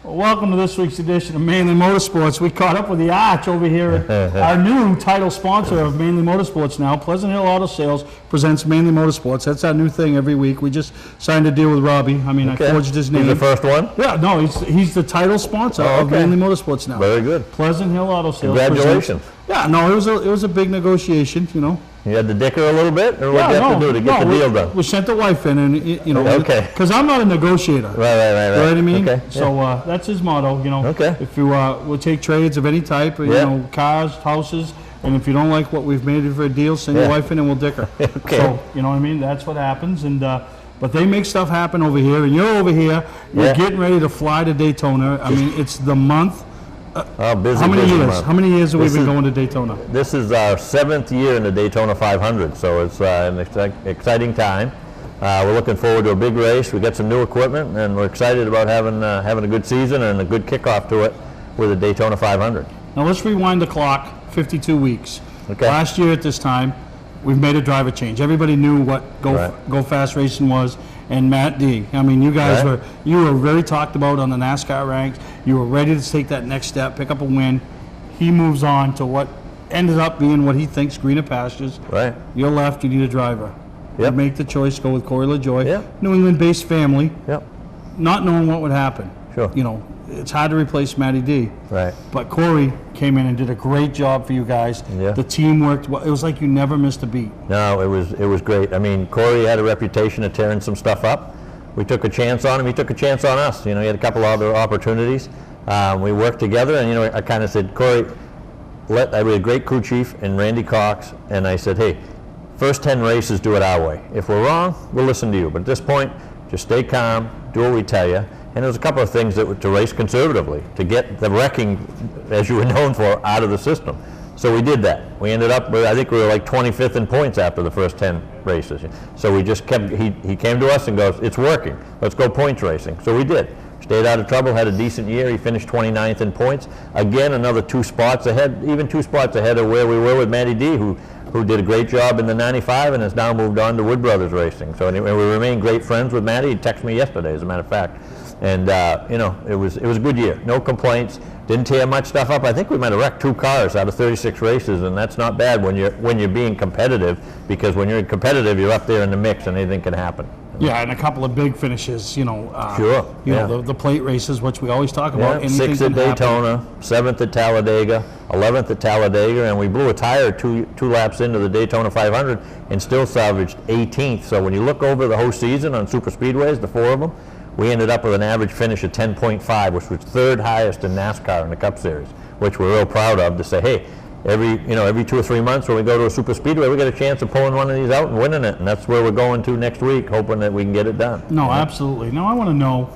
Welcome to this week's edition of Mainly Motorsports. We caught up with the Arch over here, our new title sponsor of Mainly Motorsports now. Pleasant Hill Auto Sales presents Mainly Motorsports. That's our new thing every week. We just signed a deal with Robbie. I mean, I forged his name. He's the first one? Yeah, no, he's the title sponsor of Mainly Motorsports now. Very good. Pleasant Hill Auto Sales. Congratulations. Yeah, no, it was a big negotiation, you know. You had to dicker a little bit, or what did you have to do to get the deal done? We sent the wife in, and you know, because I'm not a negotiator. Right. You know what I mean? Okay. So that's his motto, you know. Okay. If you we'll take trades of any type, you know, cars, houses, and if you don't like what we've made for a deal, send your wife in and we'll dicker. Okay. So you know what I mean? That's what happens, and but they make stuff happen over here, and you're over here. You're getting ready to fly to Daytona. I mean, it's the month. Busy, How many years? month. How many years have we been going to Daytona? This is our 7th year in the Daytona 500, so it's an exciting time. We're looking forward to a big race. We got some new equipment, and we're excited about having a good season and a good kickoff to it with the Daytona 500. Now let's rewind the clock 52 weeks. Okay. Last year at this time, we've made a driver change. Everybody knew what Go Fast Racing was, and Matt D. I mean, you guys were very talked about on the NASCAR ranks. You were ready to take that next step, pick up a win. He moves on to what ended up being what he thinks greener pastures. Right. You're left, you need a driver. Yep. You make the choice, go with Corey LaJoy. Yep. New England-based family. Yep. Not knowing what would happen. Sure. You know, it's hard to replace Matty D. Right. But Corey came in and did a great job for you guys. Yeah. The team worked well. It was like you never missed a beat. No, it was great. I mean, Corey had a reputation of tearing some stuff up. We took a chance on him. He took a chance on us. You know, he had a couple other opportunities. We worked together, and you know, I kind of said, Corey, I had a great crew chief and Randy Cox, and I said, hey, first 10 races, do it our way. If we're wrong, we'll listen to you. But at this point, just stay calm, do what we tell you. And there was a couple of things that were to race conservatively, to get the wrecking, as you were known for, out of the system. So we did that. We ended up with, I think we were like 25th in points after the first 10 races. So we just kept, he came to us and goes, it's working, let's go points racing. So we did. Stayed out of trouble, had a decent year. He finished 29th in points. Again, another 2 spots ahead, even 2 spots ahead of where we were with Matty D, who did a great job in the 95 and has now moved on to Wood Brothers Racing. So anyway, we remain great friends with Matty. He texted me yesterday, as a matter of fact. And you know, it was a good year. No complaints. Didn't tear much stuff up. I think we might have wrecked 2 cars out of 36 races, and that's not bad when you're being competitive, because when you're competitive, you're up there in the mix, and anything can happen. Yeah, and a couple of big finishes, you know. Sure. You know, the plate races, which we always talk about. Yeah, 6th at Daytona, 7th at Talladega, 11th at Talladega, and we blew a tire two laps into the Daytona 500 and still salvaged 18th. So when you look over the whole season on super speedways, the 4 of them, we ended up with an average finish of 10.5, which was 3rd highest in NASCAR in the Cup Series, which we're real proud of, to say, hey, every 2 or 3 months when we go to a super speedway, we get a chance of pulling one of these out and winning it, and that's where we're going to next week, hoping that we can get it done. No, absolutely. Now I want to know,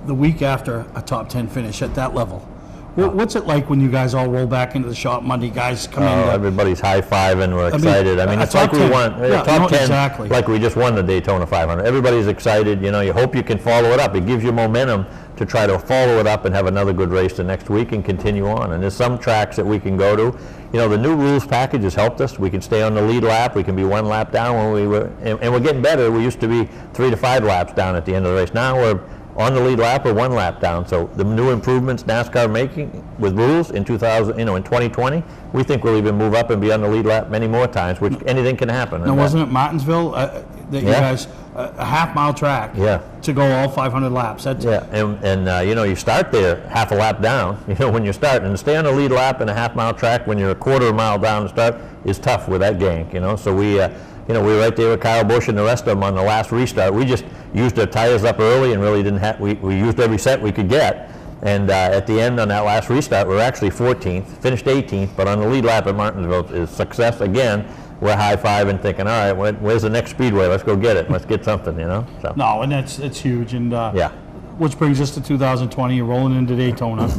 the week after a top 10 finish at that level, what's it like when you guys all roll back into the shop Monday? Guys come in. Everybody's high-fiving. We're excited. I mean, it's like we won top 10, exactly. Like we just won the Daytona 500. Everybody's excited. You know, you hope you can follow it up. It gives you momentum to try to follow it up and have another good race the next week and continue on. And there's some tracks that we can go to. You know, the new rules package has helped us. We can stay on the lead lap. We can be 1 lap down when we were, and we're getting better. We used to be 3 to 5 laps down at the end of the race. Now we're on the lead lap or 1 lap down. So the new improvements NASCAR making with rules in 2020, we think we'll even move up and be on the lead lap many more times, which anything can happen. Now, wasn't it Martinsville that you guys, a half-mile track to go all 500 laps? That's and you know, you start there half a lap down, you know, when you start, and to stay on a lead lap in a half-mile track when you're a quarter of a mile down to start is tough with that gank, you know. So we you know, we were right there with Kyle Busch and the rest of them on the last restart. We just used our tires up early and really didn't have, we used every set we could get. And at the end on that last restart, we were actually 14th, finished 18th, but on the lead lap at Martinsville is success again. We're high-fiving, thinking, all right, where's the next speedway? Let's go get it. Let's get something, you know. So. No, and it's huge. And which brings us to 2020. You're rolling into Daytona.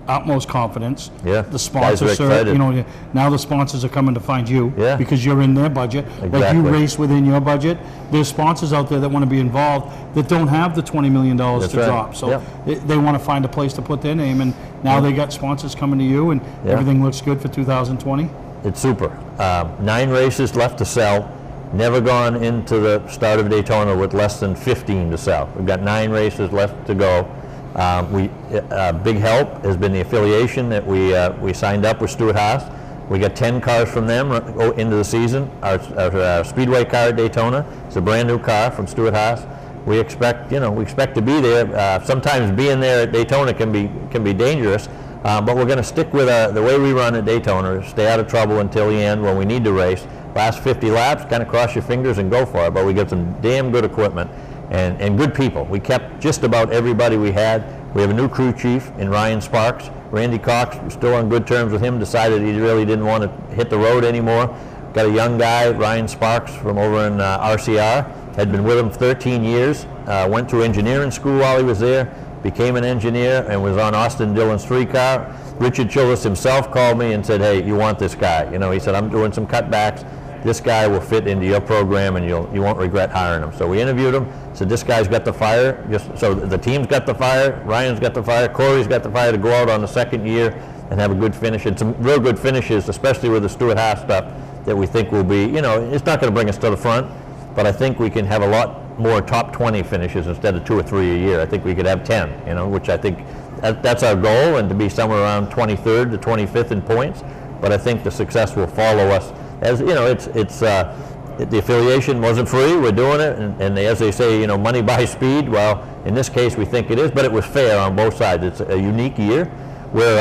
Utmost confidence. Yeah. The sponsors are, you know, now the sponsors are coming to find you because you're in their budget. Exactly. Like you race within your budget. There's sponsors out there that want to be involved that don't have the $20 million to drop. So they want to find a place to put their name, and now they got sponsors coming to you, and everything looks good for 2020. It's super. 9 races left to sell. Never gone into the start of Daytona with less than 15 to sell. We've got 9 races left to go. Big help has been the affiliation that we signed up with Stewart Haas. We got 10 cars from them into the season. Our Speedway car at Daytona is a brand new car from Stewart Haas. We expect to be there. Sometimes being there at Daytona can be dangerous, but we're going to stick with the way we run at Daytona. Stay out of trouble until the end when we need to race. Last 50 laps, kind of cross your fingers and go for it. But we got some damn good equipment and good people. We kept just about everybody we had. We have a new crew chief in Ryan Sparks. Randy Cox, we're still on good terms with him, decided he really didn't want to hit the road anymore. Got a young guy, Ryan Sparks, from over in RCR, had been with him 13 years, went to engineering school while he was there, became an engineer, and was on Austin Dillon's 3-car. Richard Childress himself called me and said, hey, you want this guy. He said, I'm doing some cutbacks. This guy will fit into your program and you won't regret hiring him. So we interviewed him, said this guy's got the fire. So the team's got the fire, Ryan's got the fire, Corey's got the fire to go out on the second year and have a good finish. And some real good finishes, especially with the Stewart Haas stuff, that we think will be, it's not going to bring us to the front, but I think we can have a lot more top 20 finishes instead of 2 or 3 a year. I think we could have 10, which I think that's our goal, and to be somewhere around 23rd to 25th in points. But I think the success will follow us. As the affiliation wasn't free. We're doing it, and as they say, money buys speed. Well, in this case, we think it is, but it was fair on both sides. It's a unique year where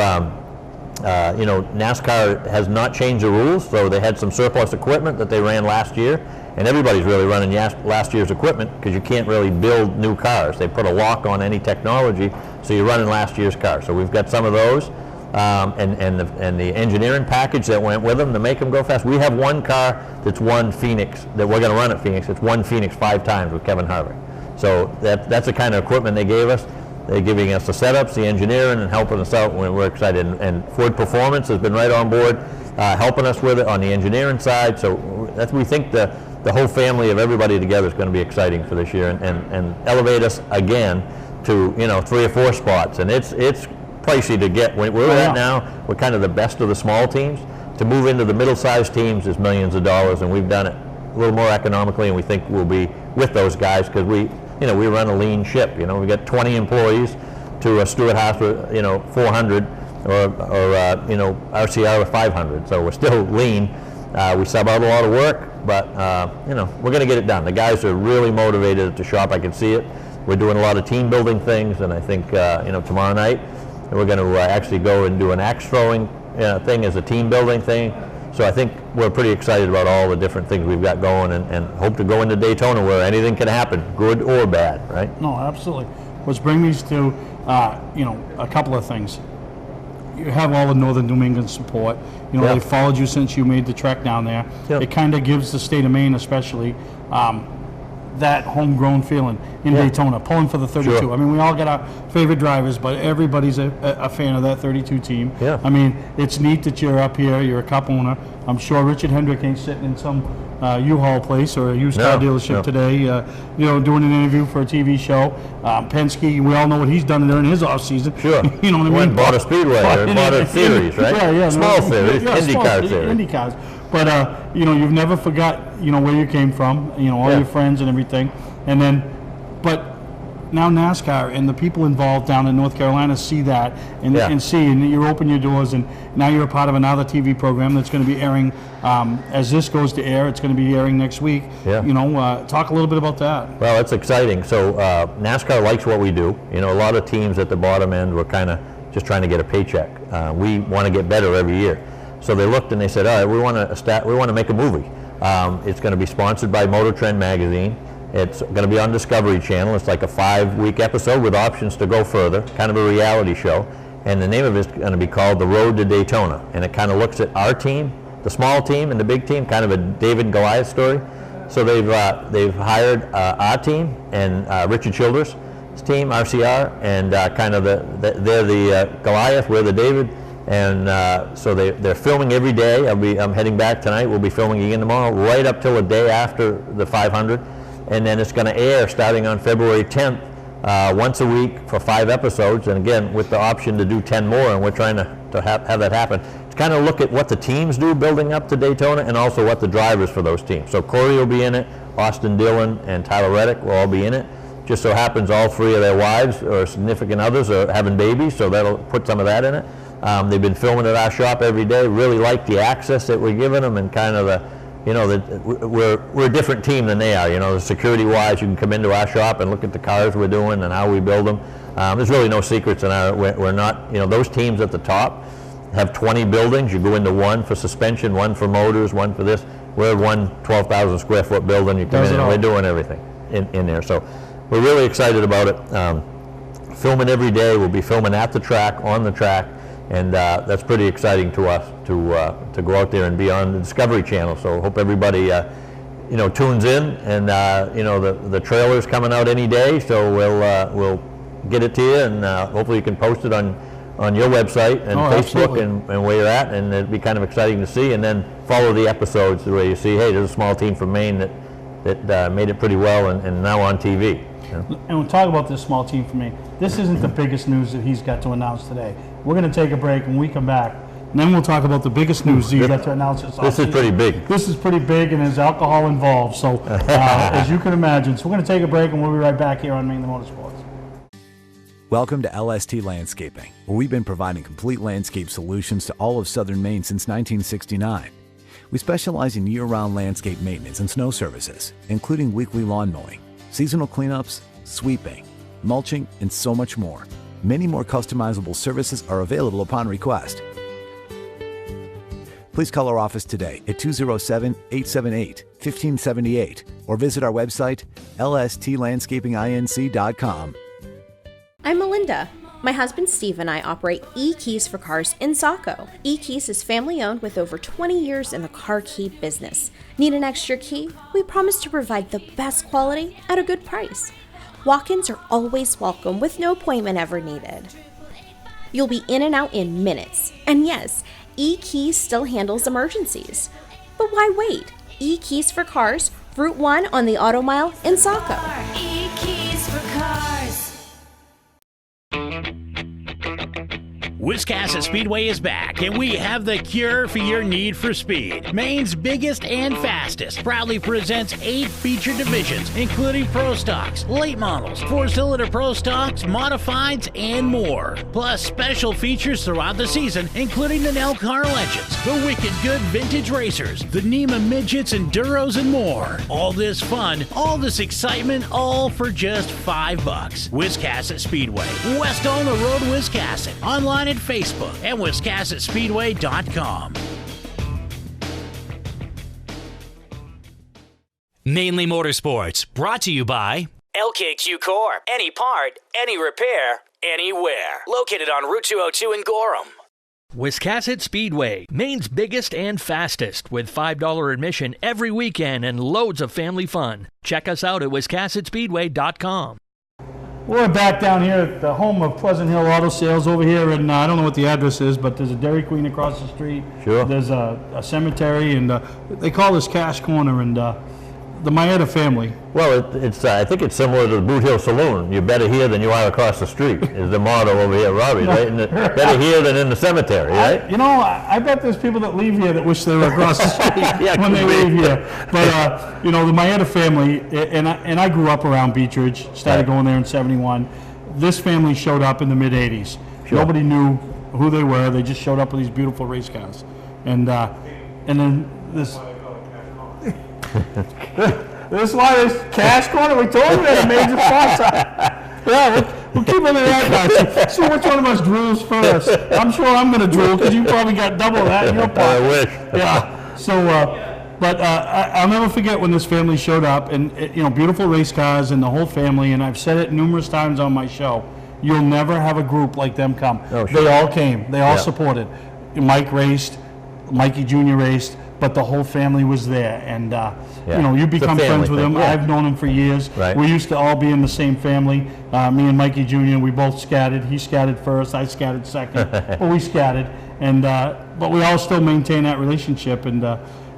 NASCAR has not changed the rules, so they had some surplus equipment that they ran last year, and everybody's really running last year's equipment because you can't really build new cars. They put a lock on any technology, so you're running last year's car. So we've got some of those. And the engineering package that went with them to make them go fast. We have one car that's won Phoenix, that we're going to run at Phoenix. It's won Phoenix 5 times with Kevin Harvick. So that's the kind of equipment they gave us. They're giving us the setups, the engineering, and helping us out when we're excited. And Ford Performance has been right on board, helping us with it on the engineering side. So we think the whole family of everybody together is going to be exciting for this year and elevate us again to 3 or 4 spots. And it's pricey to get. Where we're at now, we're kind of the best of the small teams. To move into the middle-sized teams is millions of dollars, and we've done it a little more economically, and we think we'll be with those guys because we run a lean ship. We got 20 employees to a Stewart Haas with 400 or RCR with 500. So we're still lean. We sub out a lot of work, but we're going to get it done. The guys are really motivated at the shop. I can see it. We're doing a lot of team building things, and I think tomorrow night. And we're going to actually go and do an axe throwing thing as a team building thing. So I think we're pretty excited about all the different things we've got going and hope to go into Daytona where anything can happen, good or bad, right? No, absolutely. Which brings me to, a couple of things. You have all the Northern New England support. They followed you since you made the trek down there. Yep. It kind of gives the state of Maine especially that homegrown feeling in Daytona, pulling for the 32. Sure. I mean, we all got our favorite drivers, but everybody's a fan of that 32 team. Yeah. I mean, it's neat that you're up here, you're a cup owner. I'm sure Richard Hendrick ain't sitting in some U-Haul place or a used car dealership today, doing an interview for a TV show. Penske, we all know what he's done during his off season. Sure. You know what I mean? Bought a Speedway, or bought a series, right? Small series, IndyCar series. IndyCars. But, you've never forgot, where you came from, all your friends and everything. And then, but now NASCAR and the people involved down in North Carolina see that and you open your doors, and now you're a part of another TV program that's going to be airing, as this goes to air, it's going to be airing next week. Yeah. Talk a little bit about that. Well, it's exciting. So NASCAR likes what we do. A lot of teams at the bottom end were kind of just trying to get a paycheck. We want to get better every year. So they looked and they said, all right, we want to make a movie. It's going to be sponsored by Motor Trend magazine. It's going to be on Discovery Channel. It's like a 5-week episode with options to go further, kind of a reality show. And the name of it is going to be called The Road to Daytona. And it kind of looks at our team, the small team and the big team, kind of a David and Goliath story. So they've hired our team and Richard Childress' team, RCR, and kind of they're the Goliath, we're the David. And so they're filming every day. I'm heading back tonight. We'll be filming again tomorrow, right up till the day after the 500. And then it's going to air starting on February 10th, once a week for 5 episodes. And again, with the option to do 10 more, and we're trying to have that happen. To kind of look at what the teams do building up to Daytona and also what the drivers for those teams. So Corey will be in it, Austin Dillon and Tyler Reddick will all be in it. Just so happens all 3 of their wives or significant others are having babies, so that'll put some of that in it. They've been filming at our shop every day, really like the access that we're giving them, and kind of the, you know, we're a different team than they are. You know, security-wise, you can come into our shop and look at the cars we're doing and how we build them. There's really no secrets in our, we're not, you know, those teams at the top have 20 buildings. You go into one for suspension, one for motors, one for this. We're one 12,000 square foot building. You come in and we're doing everything in there. So we're really excited about it. Filming every day. We'll be filming at the track, on the track, and that's pretty exciting to us to go out there and be on the Discovery Channel. So hope everybody you know, tunes in, and you know, the trailer's coming out any day, so we'll get it to you, and hopefully you can post it on your website and Facebook and where you're at, and it'd be kind of exciting to see, and then follow the episodes the way you see, hey, there's a small team from Maine that made it pretty well and now on TV. Yeah. And we'll talk about this small team from Maine. This isn't the biggest news that he's got to announce today. We're going to take a break, and when we come back, and then we'll talk about the biggest news that you got to announce this This is pretty big. This is pretty big, and there's alcohol involved, so as you can imagine. So we're going to take a break, and we'll be right back here on Mainely Motorsports. Welcome to LST Landscaping, where we've been providing complete landscape solutions to all of southern Maine since 1969. We specialize in year-round landscape maintenance and snow services, including weekly lawn mowing, seasonal cleanups, sweeping, mulching, and so much more. Many more customizable services are available upon request. Please call our office today at 207-878-1578 or visit our website, lstlandscapinginc.com. I'm Melinda. My husband Steve and I operate E-Keys for Cars in Saco. E-Keys is family-owned with over 20 years in the car key business. Need an extra key? We promise to provide the best quality at a good price. Walk-ins are always welcome with no appointment ever needed. You'll be in and out in minutes. And yes, E-Keys still handles emergencies. But why wait? E-Keys for Cars, Route 1 on the Auto Mile in Saco. E-Keys for Cars. Wiscasset Speedway is back, and we have the cure for your need for speed. Maine's biggest and fastest proudly presents 8 feature divisions, including Pro Stocks, late models, 4-cylinder Pro Stocks, modifieds, and more. Plus special features throughout the season, including the Nell Car Legends, the Wicked Good Vintage Racers, the NEMA Midgets, Enduros, and more. All this fun, all this excitement, all for just $5. Wiscasset Speedway, West on the Road, Wiscasset. Online at Facebook and WiscassetSpeedway.com. Mainly Motorsports, brought to you by LKQ Core. Any part, any repair, anywhere. Located on Route 202 in Gorham. Wiscasset Speedway, Maine's biggest and fastest, with $5 admission every weekend and loads of family fun. Check us out at WiscassetSpeedway.com. We're back down here at the home of Pleasant Hill Auto Sales over here, and I don't know what the address is, but there's a Dairy Queen across the street. Sure. There's a cemetery, and they call this Cash Corner, and the Maeda family. Well, it's I think it's similar to the Boot Hill Saloon. You're better here than you are across the street, is the motto over here, Robbie, right? And better here than in the cemetery, right? I bet there's people that leave here that wish they were across the street when they leave here. But, the Maeda family, and I grew up around Beechridge, started going there in '71. This family showed up in the mid-'80s. Sure. Nobody knew who they were. They just showed up with these beautiful race cars. And then this... This is why there's Cash Corner. We told you that a major sponsor. Yeah, we'll keep looking at that. See which one of us drools first. I'm sure I'm going to drool because you probably got double that in your pocket. I wish. Yeah. So, I'll never forget when this family showed up, and beautiful race cars and the whole family. And I've said it numerous times on my show. You'll never have a group like them come. Oh, sure. They all came. They all supported. Mike raced. Mikey Jr. raced. But the whole family was there, and you become friends with him. Yeah. I've known him for years. Right. We used to all be in the same family. Me and Mikey Jr. We both scattered. He scattered first. I scattered second. But we scattered, and but we all still maintain that relationship. And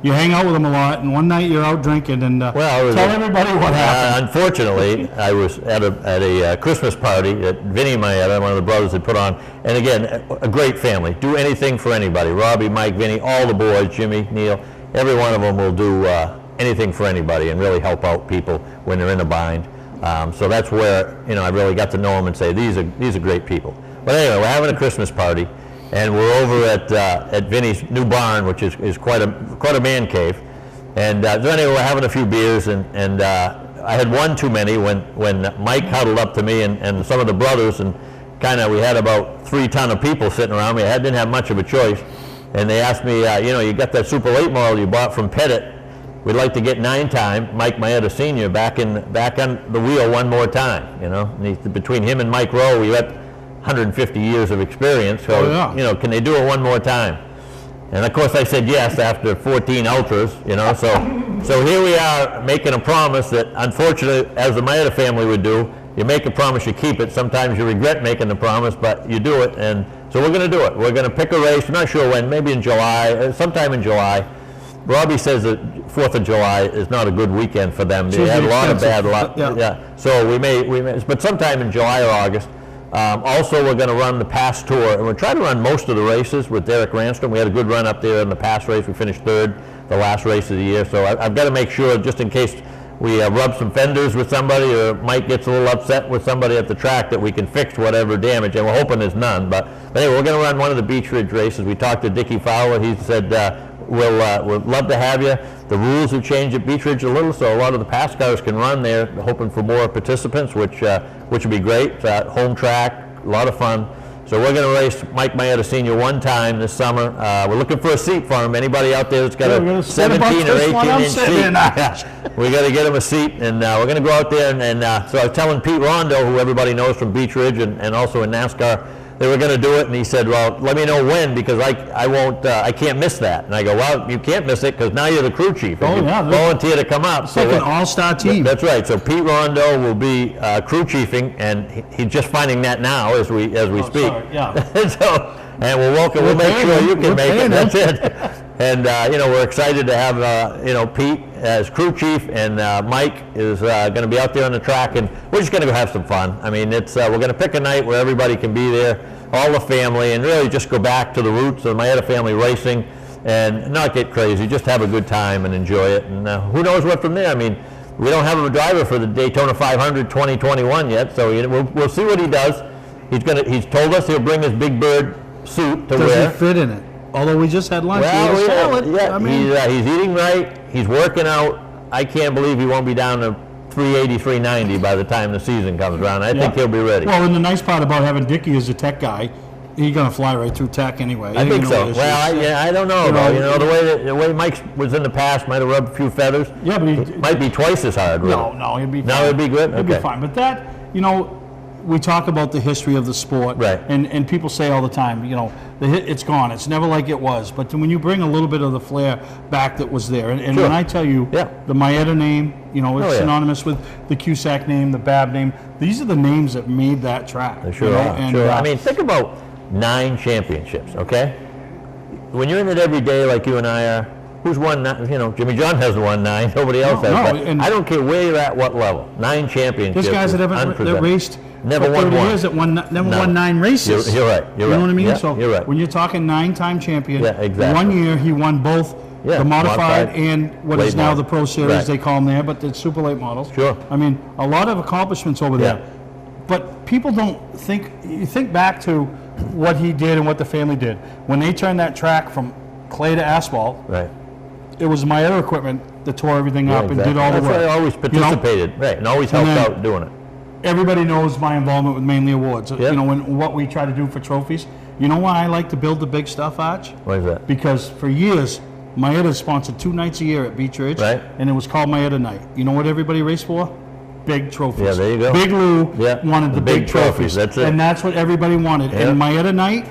you hang out with him a lot. And one night you're out drinking, and tell everybody what happened. Unfortunately, I was at a Christmas party that Vinny Maeda, one of the brothers, had put on. And again, a great family. Do anything for anybody. Robbie, Mike, Vinny, all the boys, Jimmy, Neil, every one of them will do anything for anybody and really help out people when they're in a bind. So that's where, you know, I really got to know them and say, these are great people. But anyway, we're having a Christmas party, and we're over at Vinny's new barn, which is quite a man cave. And so anyway, we're having a few beers, and I had one too many when Mike huddled up to me and some of the brothers, and we had about 3 ton of people sitting around me. I didn't have much of a choice. And they asked me, you know, you got that Super Late model you bought from Pettit. We'd like to get 9-time Mike Maeda Sr. back on the wheel one more time, you know. And between him and Mike Rowe, we got 150 years of experience. So, you know, can they do it one more time? And of course I said yes after 14 ultras, you know. So here we are making a promise that, unfortunately, as the Maeda family would do, you make a promise, you keep it. Sometimes you regret making the promise, but you do it. And so we're going to do it. We're going to pick a race. I'm not sure when. Maybe in July, sometime in July. Robbie says that 4th of July is not a good weekend for them. They had a lot of bad luck. Yeah. So we may, but sometime in July or August. Also, we're going to run the Pass Tour, and we're trying to run most of the races with Derek Ranstrom. We had a good run up there in the Pass race. We finished 3rd the last race of the year. So I've got to make sure, just in case we rub some fenders with somebody, or Mike gets a little upset with somebody at the track, that we can fix whatever damage, and we're hoping there's none. But anyway, we're going to run one of the Beech Ridge races. We talked to Dickie Fowler. He said, we'll love to have you. The rules have changed at Beech Ridge a little, so a lot of the Pass cars can run there, hoping for more participants, which would be great. Home track, a lot of fun. So we're going to race Mike Maeda Sr. one time this summer. We're looking for a seat for him. Anybody out there that's got a 17 or 18-inch seat, we got to get him a seat, and we're going to go out there. And so I was telling Pete Rondo, who everybody knows from Beech Ridge and also in NASCAR, they were going to do it, and he said, well, let me know when, because I can't miss that. And I go, well, you can't miss it, because now you're the crew chief. And volunteer to come up. It's like an all-star team. That's right. So Pete Rondo will be crew chiefing, and he's just finding that now as we speak. Sorry. Yeah. And we'll make sure you can make it. That's it. And you know, we're excited to have you know, Pete as crew chief, and Mike is going to be out there on the track, and we're just going to go have some fun. I mean, it's we're going to pick a night where everybody can be there, all the family, and really just go back to the roots of the Maeda family racing, and not get crazy. Just have a good time and enjoy it. And who knows what from there? I mean, we don't have a driver for the Daytona 500 2021 yet, so we'll see what he does. He's told us he'll bring his Big Bird suit to wear. Does he fit in it? Although we just had lunch. Yeah, I mean, he's eating right. He's working out. I can't believe he won't be down to 380, 390 by the time the season comes around. I think he'll be ready. Well, and the nice part about having Dickie as a tech guy, he's going to fly right through tech anyway. I think so. Well, I don't know. You know, the way Mike was in the past might have rubbed a few feathers. Yeah, but it might be twice as hard. Really. No, he'd be fine. No, it'd be good? He'd be fine. But that, you know, we talk about the history of the sport, right? And people say all the time, you know, it's gone. It's never like it was. But when you bring a little bit of the flair back that was there, and when I tell you, the Maeda name, you know, it's synonymous with the Cusack name, the Babb name. These are the names that made that track. They sure are. And, I mean, think about 9 championships. Okay, when you're in it every day, like you and I are. Who's won 9? You know, Jimmy John has won 9. Nobody else has. I don't care where you're at, what level. 9 championships. There's guys that raced. Never won 30 years that won 9 races. You're right. You know what I mean? Yeah, so you're right. When you're talking 9-time champion, exactly. 1 year he won both the modified and what is now the Pro Series, they call them there, but the super late models. Sure. I mean, a lot of accomplishments over there. But people don't think, you think back to what he did and what the family did. When they turned that track from clay to asphalt, it was my other equipment that tore everything up and did all the work. That's why I always participated, and always helped out doing it. Everybody knows my involvement with Mainely Awards. You know, what we try to do for trophies. You know why I like to build the big stuff, Arch? Why is that? Because for years, Maeda sponsored 2 nights a year at Beech Ridge, and it was called Maeda Night. You know what everybody raced for? Big trophies. Yeah, there you go. Big Lou wanted the big trophies. That's it. And that's what everybody wanted. And Maeda Night,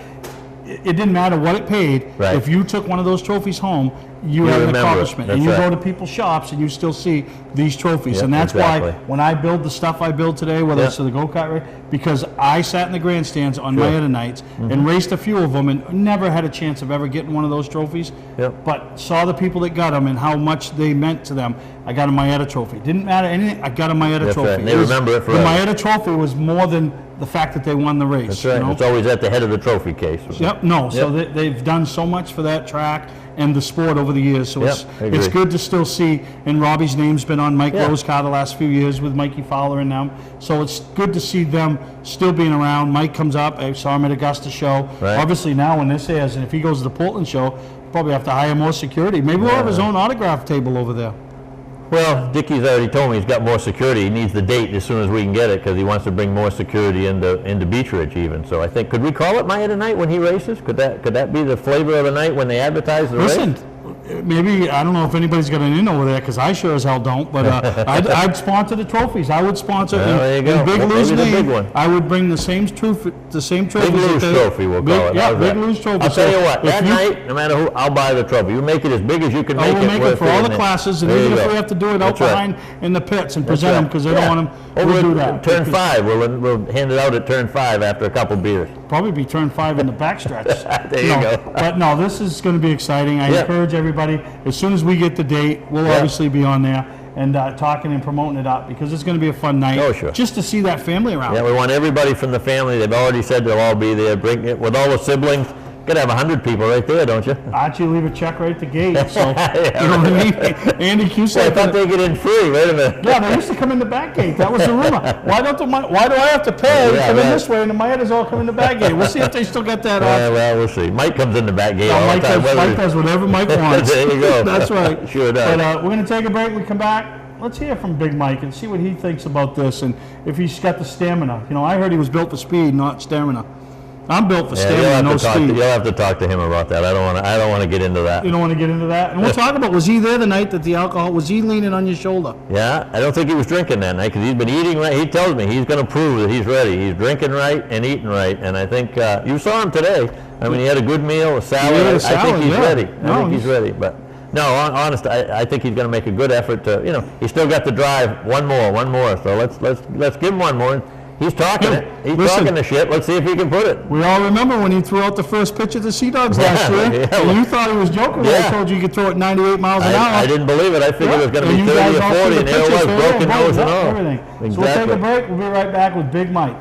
it didn't matter what it paid. If you took one of those trophies home, you had an accomplishment. And you go to people's shops and you still see these trophies. And that's why when I build the stuff I build today, whether it's to the go-kart race, because I sat in the grandstands on Maeda nights and raced a few of them and never had a chance of ever getting one of those trophies, but saw the people that got them and how much they meant to them. I got a Maeda trophy. Didn't matter anything, I got a Maeda trophy. Right. They remember it forever. The Maeda trophy was more than the fact that they won the race. That's right. You know? It's always at the head of the trophy case. So they've done so much for that track, and the sport over the years. So Yep, it's I agree. it's good to still see, and Robbie's name's been on Mike Yeah. Rowe's car the last few years with Mikey Fowler and them. So it's good to see them still being around. Mike comes up. I saw him at Augusta show. Right. Obviously now when this airs, and if he goes to the Portland show, probably have to hire more security. Maybe we'll have his own autograph table over there. Well, Dickie's already told me he's got more security. He needs the date as soon as we can get it because he wants to bring more security into Beech Ridge even. So I think, could we call it Maya tonight when he races? Could that be the flavor of the night when they advertise the Listen, race? maybe, I don't know if anybody's got an in over there, because I sure as hell don't, but I'd sponsor the trophies. I would sponsor, Well, there you go. in Big Well, Lou's maybe the name, big one. I would bring the same trophies. Big Lou's trophy, we'll call it. Yeah, How's Big that? Lou's trophy. I'll So tell you what, if that you- night, no matter who, I'll buy the trophy. You make it as big as you can I make will it. make it for all the classes, and There even you if go. we have to do it out That's right. behind in the pits and That's present them, right. because they Yeah. don't want them, Over we'll do at that. Turn Because 5, we'll hand it out at turn 5 after a couple beers. Probably be turn 5 in the backstretch. There you No, go. But no, this is going to be exciting. I Yep. encourage everybody, as soon as we get the date, we'll Yep. obviously be on there and talking and promoting it up, because it's going to be a fun night. Oh, sure. Just to see that family around. Yeah, we want everybody from the family. They've already said they'll all be there. Bring it with all the siblings. Got to have 100 people right there, don't you? Archie leave a check right at the gate, so, Yeah, you know what I mean? Andy I Cusack. thought they get in free. Wait a minute. Yeah, they used to come in the back gate. That was the rumor. Why do I have to pay to Yeah, come in right. this way and the Maetas all come in the back gate? We'll see if they still got that option. Well, we'll see. Mike comes in the back gate No, all Mike the time. Mike does whatever Mike wants. There you go. That's right. Sure does. But we're going to take a break. We come back. Let's hear from Big Mike and see what he thinks about this, and if he's got the stamina. You know, I heard he was built for speed, not stamina. I'm built for Yeah, stamina, no speed. you'll have to talk to him about that. I don't want to get into that. You don't want to get into that? And we'll talk about, was he there the night that the alcohol, was he leaning on your shoulder? Yeah, I don't think he was drinking that night because he's been eating right. He tells me he's going to prove that he's ready. He's drinking right and eating right, and I think you saw him today. I mean, he had a good meal, a salad. He had a I salad, think he's yeah. ready. No, I think he's ready. But no, honest, I think he's going to make a good effort to. You know, he's still got to drive one more. So let's give him one more. He's talking it. He's Listen. talking the shit. Let's see if he can put it. We all remember when he threw out the first pitch at the Sea Dogs last Yeah, year, yeah. and you thought he was joking when I Yeah. told you you could throw it 98 miles an hour. I didn't believe it. I figured it was going to And be you 30 guys or all threw 40, the and there it pitches, was, so broken yeah, nose and all. everything. So we'll take Exactly. a break. We'll be right back with Big Mike.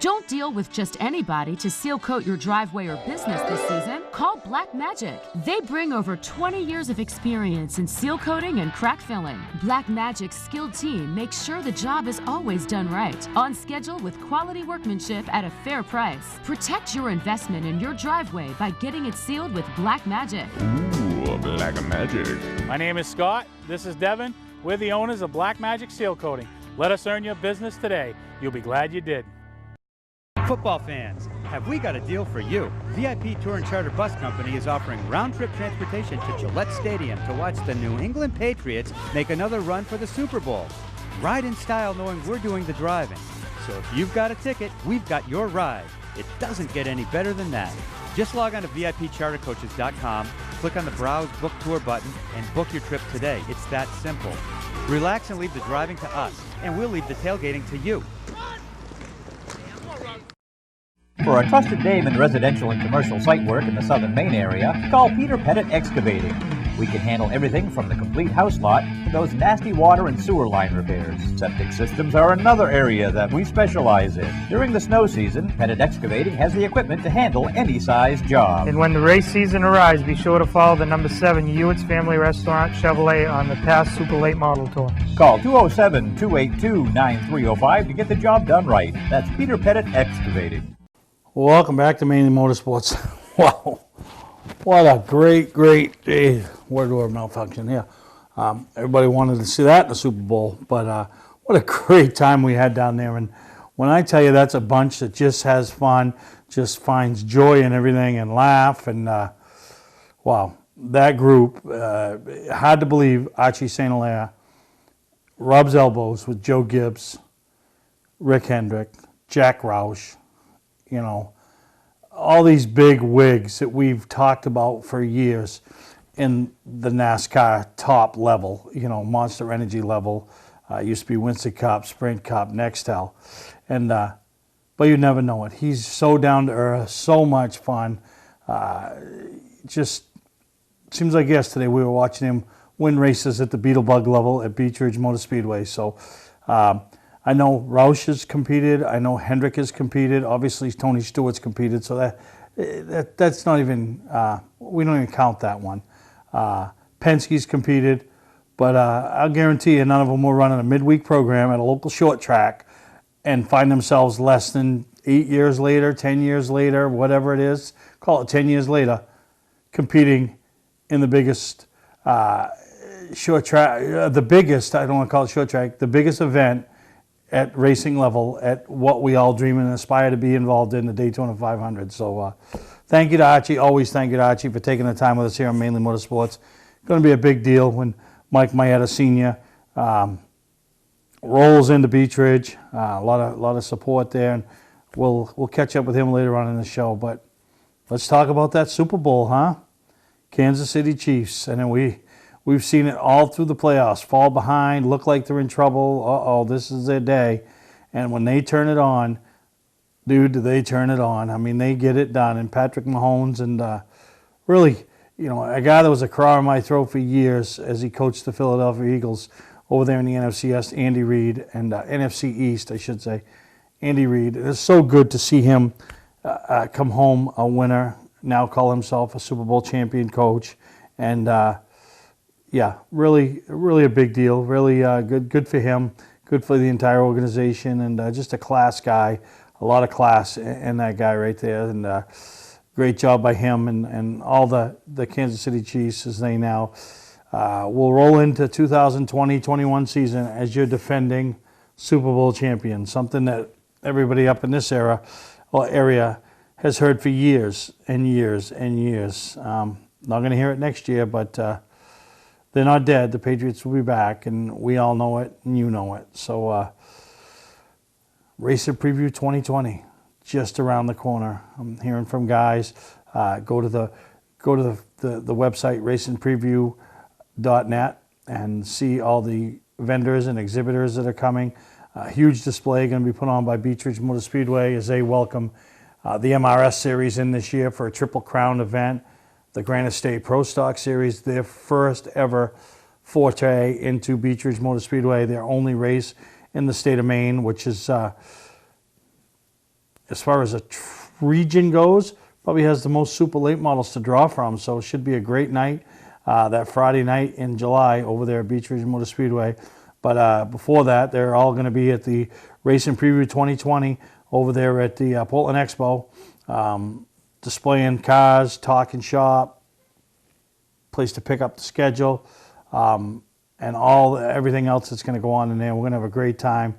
Don't deal with just anybody to seal coat your driveway or business this season. Call Black Magic. They bring over 20 years of experience in seal coating and crack filling. Black Magic's skilled team makes sure the job is always done right, on schedule with quality workmanship at a fair price. Protect your investment in your driveway by getting it sealed with Black Magic. Ooh, Black Magic. My name is Scott. This is Devin. We're the owners of Black Magic Seal Coating. Let us earn your business today. You'll be glad you did. Football fans, have we got a deal for you? VIP Tour and Charter Bus Company is offering round-trip transportation to Gillette Stadium to watch the New England Patriots make another run for the Super Bowl. Ride in style knowing we're doing the driving. So if you've got a ticket, we've got your ride. It doesn't get any better than that. Just log on to VIPChartercoaches.com, click on the Browse Book Tour button, and book your trip today. It's that simple. Relax and leave the driving to us, and we'll leave the tailgating to you. For a trusted name in residential and commercial site work in the southern Maine area, call Peter Pettit Excavating. We can handle everything from the complete house lot to those nasty water and sewer line repairs. Septic systems are another area that we specialize in. During the snow season, Pettit Excavating has the equipment to handle any size job. And when the race season arrives, be sure to follow the number 7 Hewitt's Family Restaurant Chevrolet on the past Super Late Model Tour. Call 207-282-9305 to get the job done right. That's Peter Pettit Excavating. Welcome back to Mainely Motorsports. Wow, what a great day. Word to our malfunction here. Everybody wanted to see that in the Super Bowl, but what a great time we had down there. And when I tell you that's a bunch that just has fun, just finds joy in everything and laugh, and wow, that group, hard to believe, Archie St. Hilaire rubs elbows with Joe Gibbs, Rick Hendrick, Jack Roush, you know, all these big wigs that we've talked about for years in the NASCAR top level, you know, Monster Energy level, used to be Winston Cup, Sprint Cup, Nextel, and but you never know it. He's so down to earth, so much fun. Just seems like yesterday we were watching him win races at the Beetlebug level at Beech Ridge Motor Speedway. So I know Roush has competed. I know Hendrick has competed. Obviously, Tony Stewart's competed. So that that's not even, we don't even count that one. Penske's competed, but I'll guarantee you none of them will run in a midweek program at a local short track and find themselves less than 8 years later, 10 years later, whatever it is, call it 10 years later, competing in the biggest short track, the biggest, I don't want to call it short track, the biggest event at racing level, at what we all dream and aspire to be involved in, the Daytona 500. So thank you to Archie, always thank you to Archie for taking the time with us here on Mainly Motorsports. Going to be a big deal when Mike Maeta Sr. Rolls into Beech Ridge. A lot of support there, and we'll catch up with him later on in the show. But let's talk about that Super Bowl, huh? Kansas City Chiefs, and then we've seen it all through the playoffs. Fall behind, look like they're in trouble. Uh-oh, this is their day. And when they turn it on, dude, do they turn it on. I mean, they get it done. And Patrick Mahomes, and really, you know, a guy that was a craw in my throat for years as he coached the Philadelphia Eagles over there in the NFC East, Andy Reid, and NFC East, I should say, Andy Reid. It's so good to see him come home a winner, now call himself a Super Bowl champion coach. And yeah, really a big deal. Really good for him, good for the entire organization, and just a class guy, a lot of class in that guy right there. And great job by him and all the Kansas City Chiefs as they now will roll into 2020-21 season as your defending Super Bowl champion, something that everybody up in this area has heard for years and years and years. Not going to hear it next year, but they're not dead. The Patriots will be back, and we all know it, and you know it. So Racer Preview 2020. Just around the corner. I'm hearing from guys. Go to the website racingpreview.net and see all the vendors and exhibitors that are coming. A huge display going to be put on by Beech Ridge Motor Speedway as they welcome the MRS Series in this year for a Triple Crown event. The Granite State Pro Stock Series, their first ever forte into Beech Ridge Motor Speedway. Their only race in the state of Maine, which is as far as a region goes, probably has the most super late models to draw from. So it should be a great night, that Friday night in July over there at Beech Ridge Motor Speedway. But before that, they're all going to be at the Racing Preview 2020 over there at the Portland Expo, displaying cars, talking shop, place to pick up the schedule, and everything else that's going to go on in there. We're going to have a great time.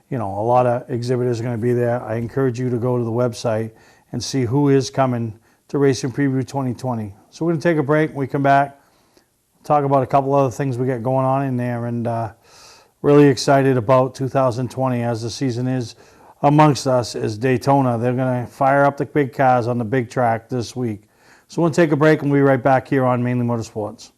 You know, a lot of exhibitors are going to be there. I encourage you to go to the website and see who is coming to Racing Preview 2020. So we're going to take a break. When we come back, talk about a couple other things we got going on in there, and really excited about 2020 as the season is amongst us as Daytona. They're going to fire up the big cars on the big track this week. So we'll take a break and we'll be right back here on Mainly Motorsports.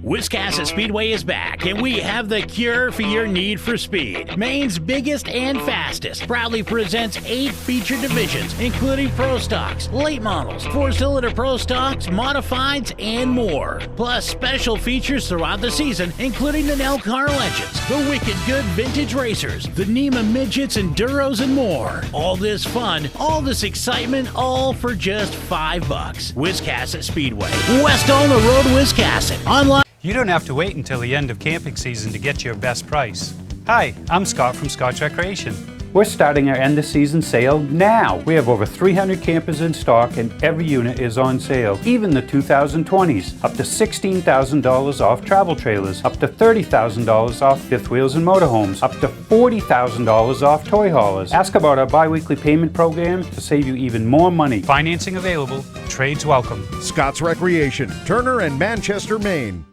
Wiscasset Speedway is back, and we have the cure for your need for speed. Maine's biggest and fastest proudly presents 8 feature divisions, including Pro Stocks, late models, 4-cylinder Pro Stocks, modifieds, and more. Plus special features throughout the season, including the Nell Car Legends, the Wicked Good Vintage Racers, the NEMA Midgets, Enduros, and more. All this fun, all this excitement, all for just $5. Wiscasset Speedway, west on the road, Wiscasset. Online. You don't have to wait until the end of camping season to get your best price. Hi, I'm Scott from Scott's Recreation. We're starting our end of season sale now. We have over 300 campers in stock and every unit is on sale, even the 2020s. Up to $16,000 off travel trailers, up to $30,000 off fifth wheels and motorhomes, up to $40,000 off toy haulers. Ask about our bi-weekly payment program to save you even more money. Financing available, trades welcome. Scott's Recreation, Turner and Manchester, Maine.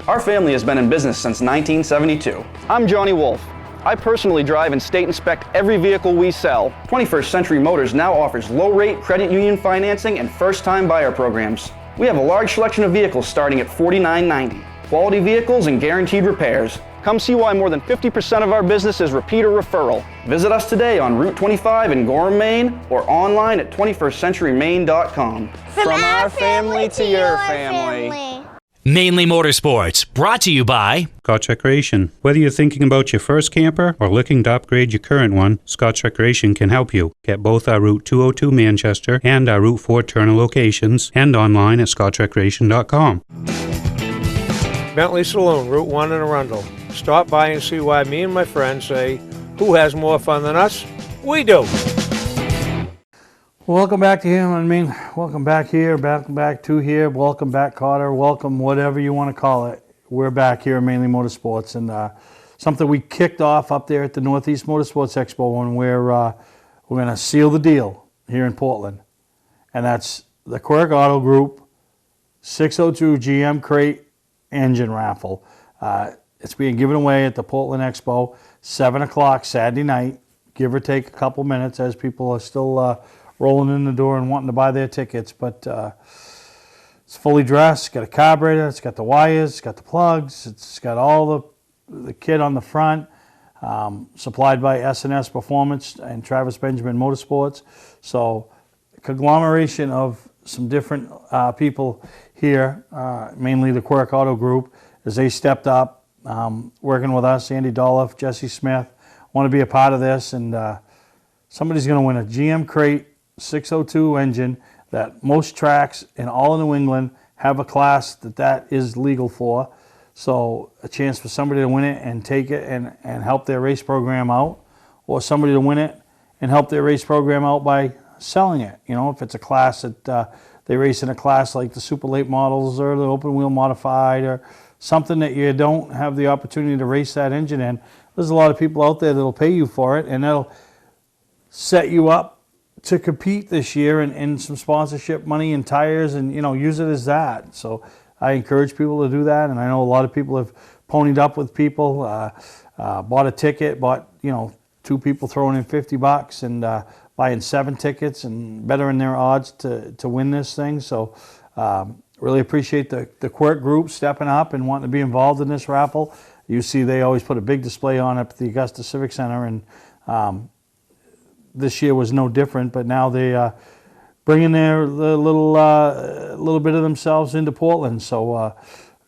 Our family has been in business since 1972. I'm Johnny Wolf. I personally drive and state inspect every vehicle we sell. 21st Century Motors now offers low-rate credit union financing and first-time buyer programs. We have a large selection of vehicles starting at $49.90. Quality vehicles and guaranteed repairs. Come see why more than 50% of our business is repeat or referral. Visit us today on Route 25 in Gorham, Maine, or online at 21stcenturymaine.com. From our family to your family. Mainly Motorsports, brought to you by Scotch Recreation. Whether you're thinking about your first camper or looking to upgrade your current one, Scotch Recreation can help you. Get both our Route 202 Manchester and our Route 4 Turner locations and online at scotchrecreation.com. Bentley Saloon, Route 1 in Arundel. Stop by and see why me and my friends say, who has more fun than us? We do. Welcome back to here. Welcome back here, back to here. Welcome back, Carter. Welcome, whatever you want to call it. We're back here at Mainly Motorsports, and something we kicked off up there at the Northeast Motorsports Expo, and we're going to seal the deal here in Portland, and that's the Quirk Auto Group 602 GM Crate Engine Raffle. It's being given away at the Portland Expo, 7 o'clock Saturday night, give or take a couple minutes as people are still rolling in the door and wanting to buy their tickets, but it's fully dressed. It's got a carburetor, it's got the wires, it's got the plugs, it's got all the kit on the front, supplied by S&S Performance and Travis Benjamin Motorsports. So a conglomeration of some different people here, mainly the Quirk Auto Group, as they stepped up, working with us, Andy Dolph, Jesse Smith, want to be a part of this, and somebody's going to win a GM Crate 602 engine that most tracks in all of New England have a class that is legal for. So a chance for somebody to win it and take it and help their race program out, or somebody to win it and help their race program out by selling it. You know, if it's a class that they race in a class like the super late models or the open wheel modified or something that you don't have the opportunity to race that engine in, there's a lot of people out there that'll pay you for it, and that'll set you up to compete this year in some sponsorship money and tires, and use it as that. So I encourage people to do that, and I know a lot of people have ponied up with people, bought a ticket, bought 2 people throwing in $50 and buying 7 tickets and bettering their odds to win this thing. So really appreciate the Quirk Group stepping up and wanting to be involved in this raffle. You see they always put a big display on at the Augusta Civic Center, and this year was no different, but now they bringing their little bit of themselves into Portland. So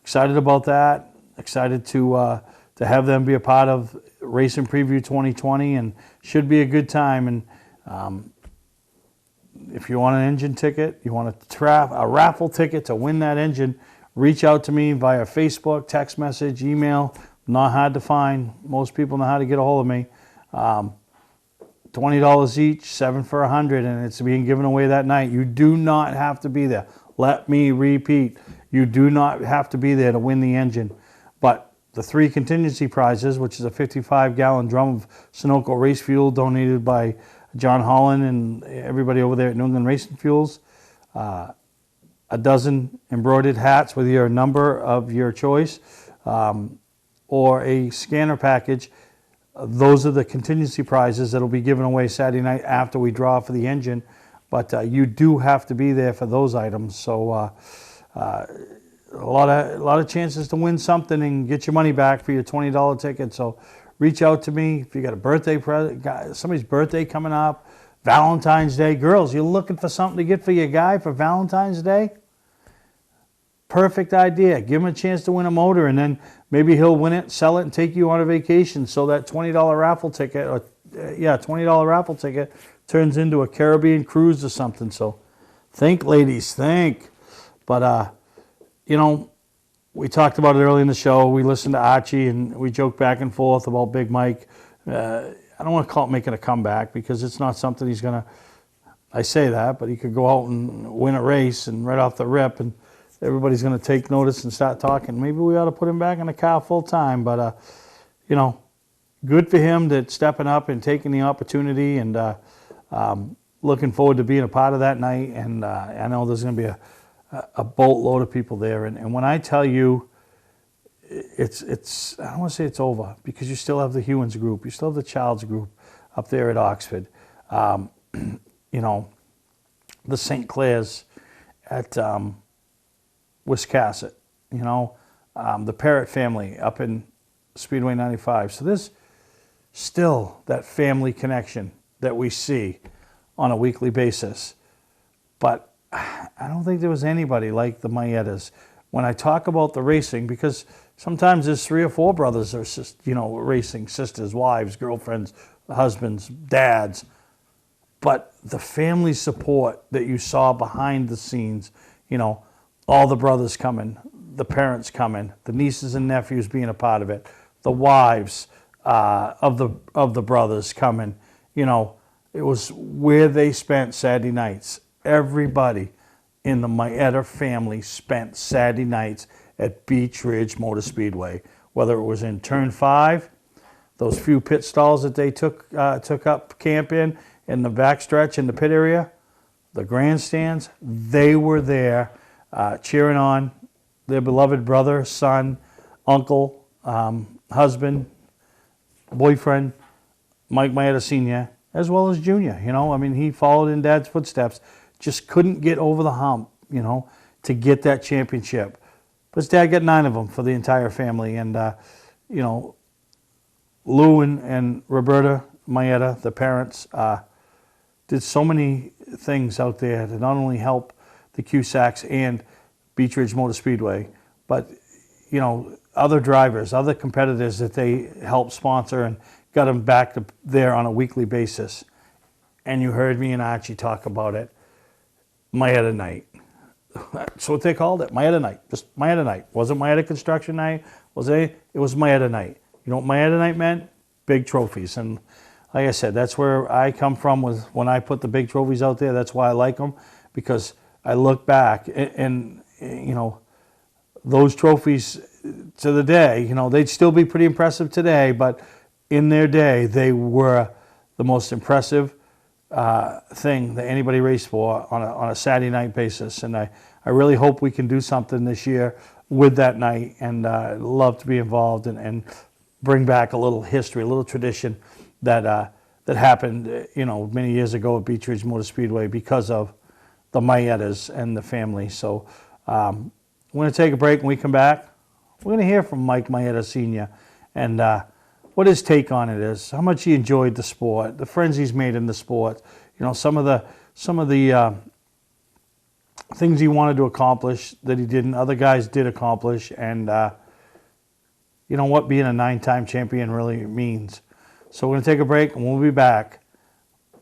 excited about that. Excited to have them be a part of Racing Preview 2020, and should be a good time. And if you want an engine ticket, you want a raffle ticket to win that engine, reach out to me via Facebook, text message, email. Not hard to find. Most people know how to get a hold of me. $20 each, 7 for $100, and it's being given away that night. You do not have to be there. Let me repeat, you do not have to be there to win the engine. But the 3 contingency prizes, which is a 55-gallon drum of Sunoco race fuel donated by John Holland and everybody over there at New England Racing Fuels, a dozen embroidered hats with your number of your choice, or a scanner package. Those are the contingency prizes that will be given away Saturday night after we draw for the engine. But you do have to be there for those items. So a lot of chances to win something and get your money back for your $20 ticket. So reach out to me if you got a birthday present, somebody's birthday coming up, Valentine's Day. Girls, you're looking for something to get for your guy for Valentine's Day? Perfect idea. Give him a chance to win a motor, and then maybe he'll win it, sell it, and take you on a vacation. So that $20 raffle ticket, $20 raffle ticket turns into a Caribbean cruise or something. So think, ladies, think. But we talked about it early in the show. We listened to Archie, and we joked back and forth about Big Mike. I don't want to call it making a comeback, because it's not something he's going to. I say that, but he could go out and win a race and right off the rip, and everybody's going to take notice and start talking. Maybe we ought to put him back in the car full time. But, good for him that stepping up and taking the opportunity, and looking forward to being a part of that night. And I know there's going to be a boatload of people there. And when I tell you, it's I don't want to say it's over, because you still have the Hewins group. You still have the Childs group up there at Oxford. The St. Clairs at Wiscasset, the Parrott family up in Speedway 95. So there's still that family connection that we see on a weekly basis. But I don't think there was anybody like the Maietas when I talk about the racing, because sometimes there's 3 or 4 brothers or racing, sisters, wives, girlfriends, husbands, dads, but the family support that you saw behind the scenes, all the brothers coming, the parents coming, the nieces and nephews being a part of it, the wives of the brothers coming, it was where they spent Saturday nights. Everybody in the Maeda family spent Saturday nights at Beach Ridge Motor Speedway, whether it was in Turn 5, those few pit stalls that they took up camp in the backstretch in the pit area, the grandstands, they were there cheering on their beloved brother, son, uncle, husband, boyfriend, Mike Maeda Sr., as well as Junior. He followed in Dad's footsteps, just couldn't get over the hump, to get that championship. But his dad got 9 of them for the entire family. And, Lou and Roberta Maeda, the parents, did so many things out there to not only help the Cusacks and Beach Ridge Motor Speedway, but, other drivers, other competitors that they helped sponsor and got them back there on a weekly basis. And you heard me and Archie talk about it. Maeda Night. That's what they called it, Maeda Night. Just Maeda Night. Wasn't Maeda Construction Night. It was Maeda Night. You know what Maeda Night meant? Big trophies. And like I said, that's where I come from with when I put the big trophies out there. That's why I like them, because I look back and those trophies to the day, they'd still be pretty impressive today, but in their day, they were the most impressive thing that anybody raced for on a Saturday night basis. And I really hope we can do something this year with that night, and I'd love to be involved and bring back a little history, a little tradition that happened, many years ago at Beach Ridge Motor Speedway because of the Maedas and the family. So we're going to take a break. When we come back, we're going to hear from Mike Maeda Sr. and what his take on it is, how much he enjoyed the sport, the friends he's made in the sport, some of the things he wanted to accomplish that he didn't, other guys did accomplish, and what being a 9-time champion really means. So we're going to take a break, and we'll be back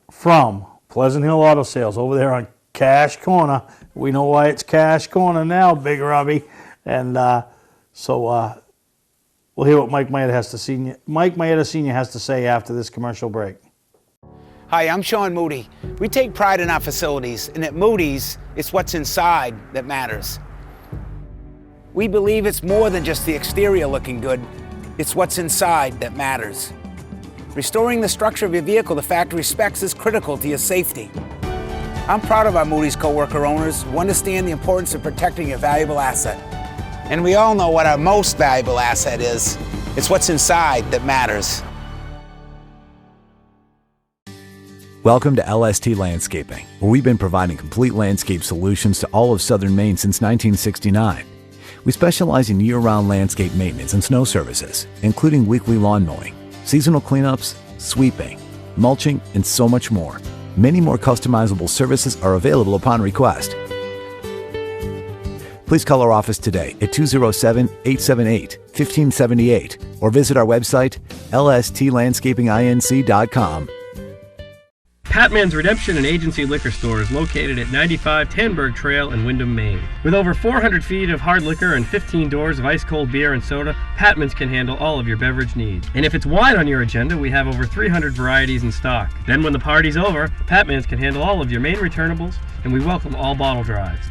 from Pleasant Hill Auto Sales over there on Cash Corner. We know why it's Cash Corner now, Big Robbie. And so we'll hear what Mike Maeda Sr. has to say after this commercial break. Hi, I'm Sean Moody. We take pride in our facilities, and at Moody's, it's what's inside that matters. We believe it's more than just the exterior looking good, it's what's inside that matters. Restoring the structure of your vehicle the factory specs is critical to your safety. I'm proud of our Moody's coworker owners who understand the importance of protecting a valuable asset. And we all know what our most valuable asset is. It's what's inside that matters. Welcome to LST Landscaping, where we've been providing complete landscape solutions to all of southern Maine since 1969. We specialize in year-round landscape maintenance and snow services, including weekly lawn mowing, seasonal cleanups, sweeping, mulching, and so much more. Many more customizable services are available upon request. Please call our office today at 207-878-1578 or visit our website, lstlandscapinginc.com. Patman's Redemption and Agency Liquor Store is located at 95 Tanberg Trail in Windham, Maine. With over 400 feet of hard liquor and 15 doors of ice-cold beer and soda, Patman's can handle all of your beverage needs. And if it's wine on your agenda, we have over 300 varieties in stock. Then when the party's over, Patman's can handle all of your Maine returnables, and we welcome all bottle drives.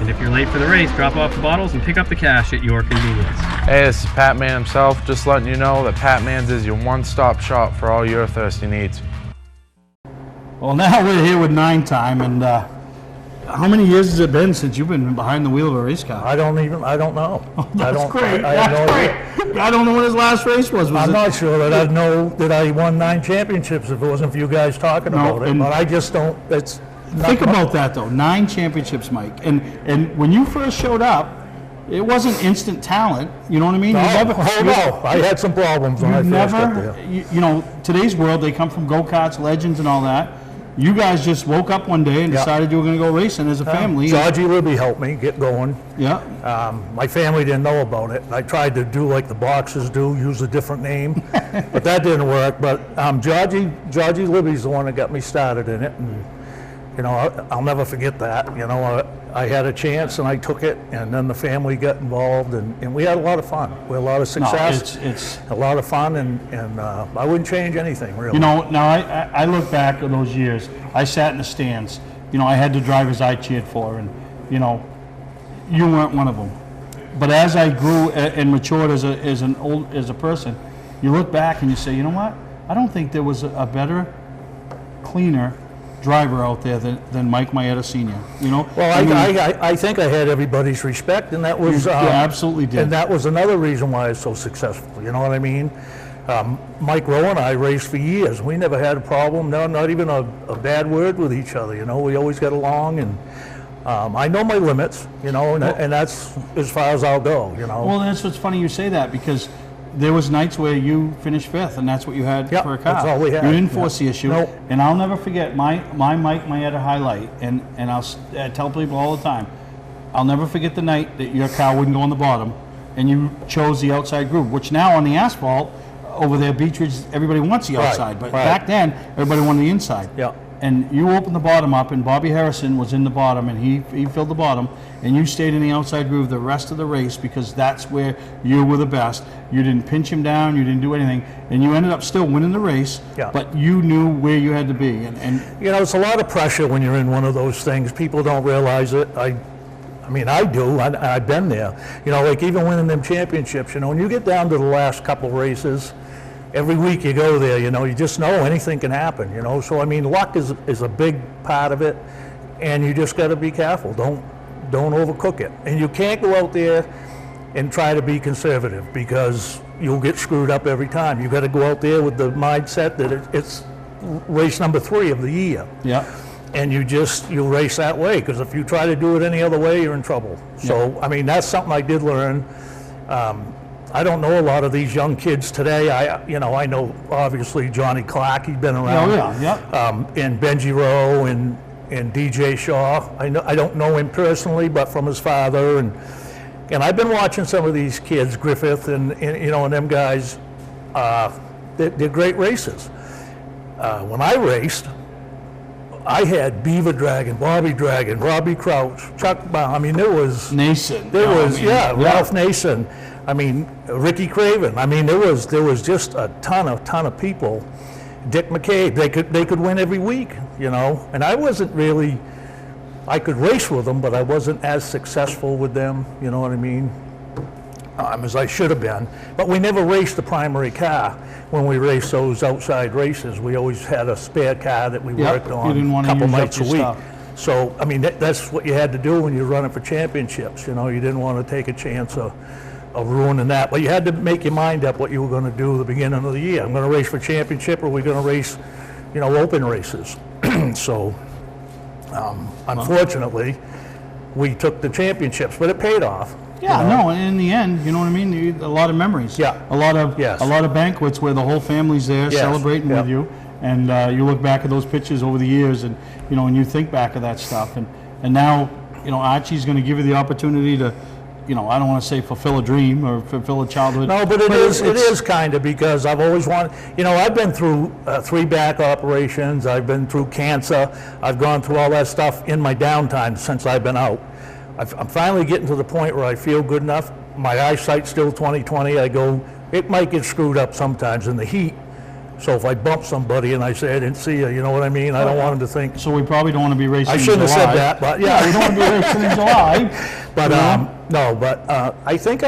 And if you're late for the race, drop off the bottles and pick up the cash at your convenience. Hey, this is Pat Man himself, just letting you know that Pat Man's is your one-stop shop for all your thirsty needs. Well, now we're here with 9-time, and how many years has it been since you've been behind the wheel of a race car? I don't know. That's great. I have no idea. I don't know when his last race was. I'm not sure that I know that I won 9 championships if it wasn't for you guys talking about it, but I just don't. Think about that, though. 9 championships, Mike. And when you first showed up, it wasn't instant talent. You know what I mean? No, I had some problems when I first got there. You know, today's world, they come from go-karts, legends, and all that. you guys just woke up one day and decided you were going to go racing as a family. Georgie Libby helped me get going. Yeah. My family didn't know about it. I tried to do like the boxers do, use a different name, but that didn't work. But Georgie Libby's the one that got me started in it, and you know, I'll never forget that. You know, I had a chance and I took it, and then the family got involved, and we had a lot of fun. We had a lot of success. No, it's a lot of fun, and I wouldn't change anything, really. You know, now I look back at those years. I sat in the stands. You know, I had the drivers I cheered for, and you know, you weren't one of them. But as I grew and matured as a person, you look back and you say, you know what? I don't think there was a better, cleaner driver out there than Mike Maeda Sr. You know. Well, I think I had everybody's respect, and that was you absolutely did. And that was another reason why I was so successful. You know what I mean? Mike Rowe and I raced for years. We never had a problem. No, not even a bad word with each other. You know, we always got along, and I know my limits. You know, and that's as far as I'll go. You know. Well, that's what's funny you say that, because there was nights where you finished 5th, and that's what you had for a car. That's all we had. You didn't force the issue. Nope. And I'll never forget my Mike Maeda highlight, and I tell people all the time, I'll never forget the night that your car wouldn't go on the bottom, and you chose the outside groove, which now on the asphalt, over there, Beach Ridge, everybody wants the outside, but back then, everybody wanted the inside. Yeah. And you opened the bottom up, and Bobby Harrison was in the bottom, and he filled the bottom, and you stayed in the outside groove the rest of the race, because that's where you were the best. You didn't pinch him down, you didn't do anything, and you ended up still winning the race, but you knew where you had to be. And you know, it's a lot of pressure when you're in one of those things. People don't realize it. I mean, I do. I've been there. You know, like even winning them championships, you know, when you get down to the last couple races, every week you go there, you know, you just know anything can happen, you know. So, I mean, luck is a big part of it, and you just got to be careful. Don't overcook it. And you can't go out there and try to be conservative, because you'll get screwed up every time. You got to go out there with the mindset that it's race number 3 of the year. Yeah. And you'll race that way, because if you try to do it any other way, you're in trouble. So, I mean, that's something I did learn. I don't know a lot of these young kids today. I know obviously Johnny Clark, he's been around. Oh, yeah. And Benji Rowe and DJ Shaw. I don't know him personally, but from his father, and I've been watching some of these kids, Griffith and you know, and them guys. They're great racers. When I raced, I had Beaver Dragon, Bobby Dragon, Robbie Crouch, Chuck Baum. I mean, there was Nason. Ralph Nason. I mean, Ricky Craven. I mean, there was just a ton of people. Dick McCabe. They could win every week, you know. And I wasn't really. I could race with them, but I wasn't as successful with them. You know what I mean? As I should have been. But we never raced the primary car when we raced those outside races. We always had a spare car that we worked on a couple nights a week. Stuff. So, I mean, that's what you had to do when you're running for championships. You know, you didn't want to take a chance of ruining that. But you had to make your mind up what you were going to do at the beginning of the year. I'm going to race for championship, or we're going to race, you know, open races. So, unfortunately, we took the championships, but it paid off. Yeah, no, and in the end, you know what I mean? A lot of memories. Yeah. A lot of banquets where the whole family's there celebrating with you. And you look back at those pictures over the years, and, you know, and you think back of that stuff. And now, you know, Archie's going to give you the opportunity to, you know, I don't want to say fulfill a dream or fulfill a childhood. No, but it is kind of, because I've always wanted, you know, I've been through 3 back operations. I've been through cancer. I've gone through all that stuff in my downtime since I've been out. I'm finally getting to the point where I feel good enough. My eyesight's still 20/20. I go, it might get screwed up sometimes in the heat. So if I bump somebody and I say I didn't see you know what I mean? I don't want them to think. So we probably don't want to be racing in July. I shouldn't have said that, but yeah. We don't want to be racing in July. But no, but I think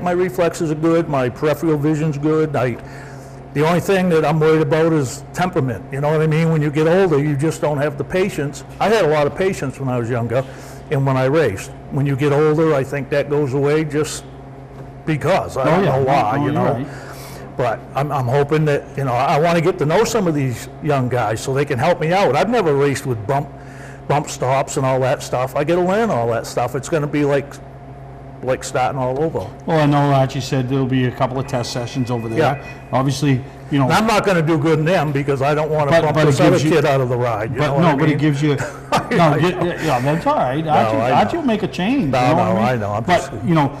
my reflexes are good. My peripheral vision's good. The only thing that I'm worried about is temperament. You know what I mean? When you get older, you just don't have the patience. I had a lot of patience when I was younger. And when I raced, when you get older, I think that goes away just because. I don't know why, you know. Right. But I'm hoping that, you know, I want to get to know some of these young guys so they can help me out. I've never raced with bump stops and all that stuff. I got to learn all that stuff. It's going to be like like starting all over. Well, I know Archie said there'll be a couple of test sessions over there. Yeah. Obviously, you know. And I'm not going to do good in them because I don't want to bump this other kid out of the ride. You know what I mean? It gives you. Yeah, that's all right. Archie will make a change. No, you know what I mean? I know. But you know,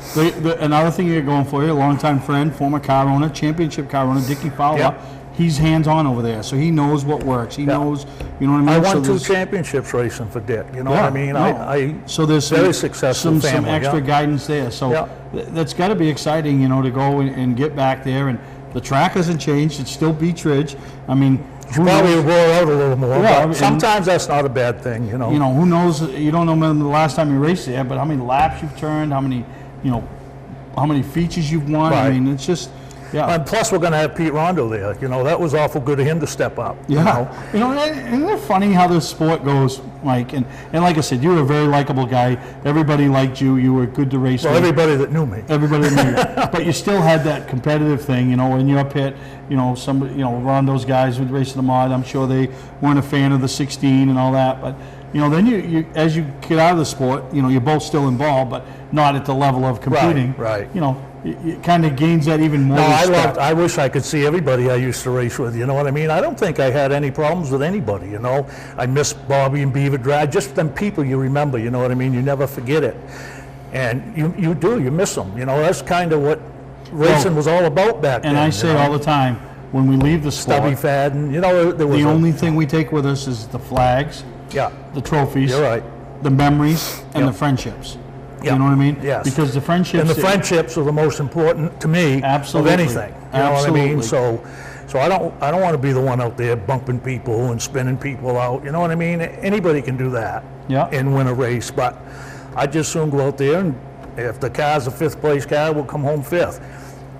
another thing you're going for, your longtime friend, former car owner, championship car owner, Dickie Fowler. Yeah. He's hands-on over there, so he knows what works. He knows, you know what I mean? I won 2 championships racing for Dick. You know what I mean? So there's very successful some family, extra guidance there. So that's got to be exciting, you know, to go and get back there. And the track hasn't changed; it's still Beach Ridge. I mean, probably roll out a little more. Yeah, but sometimes that's not a bad thing, you know. You know, who knows? You don't know when the last time you raced there, but how many laps you've turned, how many features you've won. Right. I mean, it's just. Yeah. And plus, we're going to have Pete Rondo there. You know, that was awful good of him to step up. Yeah. You know, isn't it funny how this sport goes, Mike? And like I said, you were a very likable guy. Everybody liked you. You were good to race with. Everybody that knew me. Everybody that knew you. But you still had that competitive thing, you know, in your pit. You know, Rondo's guys would race the mod. I'm sure they weren't a fan of the 16 and all that. But, you know, then you as you get out of the sport, you know, you're both still involved, but not at the level of competing. Right. You know, it kind of gains that even more respect. I wish I could see everybody I used to race with, you know what I mean? I don't think I had any problems with anybody, you know? I miss Bobby and Beaver Drive, just them people you remember, you know what I mean? You never forget it. And you miss them, you know? That's kind of what racing was all about back then. And I say all the time, when we leave the sport, Stubby Fadden, you know, there was the only thing we take with us is the flags, the trophies, you're right, the memories, and the friendships. You know what I mean? Yes. Because the friendships... And the friendships are the most important to me of anything. You know what I mean? So I don't want to be the one out there bumping people and spinning people out. You know what I mean? Anybody can do that and win a race. But I just soon go out there, and if the car's a 5th place car, we'll come home 5th.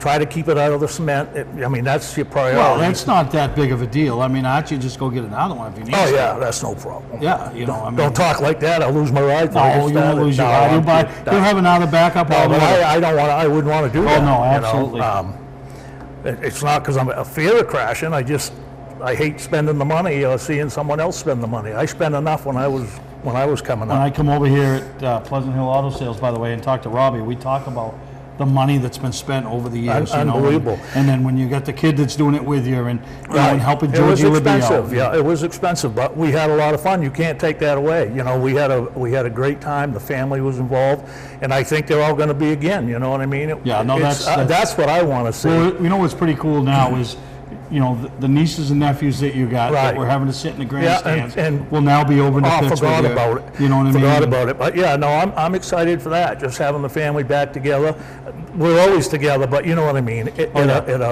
Try to keep it out of the cement. I mean, that's your priority. Well, that's not that big of a deal. I mean, actually, just go get another one if you need to. Oh, yeah, that's no problem. Yeah, you know, I mean... Don't talk like that. I'll lose my ride. No, you won't lose your ride. You'll have another backup all the way. I wouldn't want to do that. Oh, no, absolutely. You know? It's not because I'm a fear of crashing. I hate spending the money or seeing someone else spend the money. I spent enough when I was coming up. When I come over here at Pleasant Hill Auto Sales, by the way, and talk to Robbie, we talk about the money that's been spent over the years. Unbelievable. And then when you got the kid that's doing it with you and helping Georgie Libby out. It was expensive. Yeah, it was expensive, but we had a lot of fun. You can't take that away. You know, we had a great time. The family was involved, and I think they're all going to be again. You know what I mean? That's what I want to see. Well, you know what's pretty cool now is, you know, the nieces and nephews that you got that were having to sit in the grandstands and will now be over in the pits forgot with you. about it. You know what I mean? Forgot about it. But yeah, no, I'm excited for that. Just having the family back together. We're always together, but you know what I mean.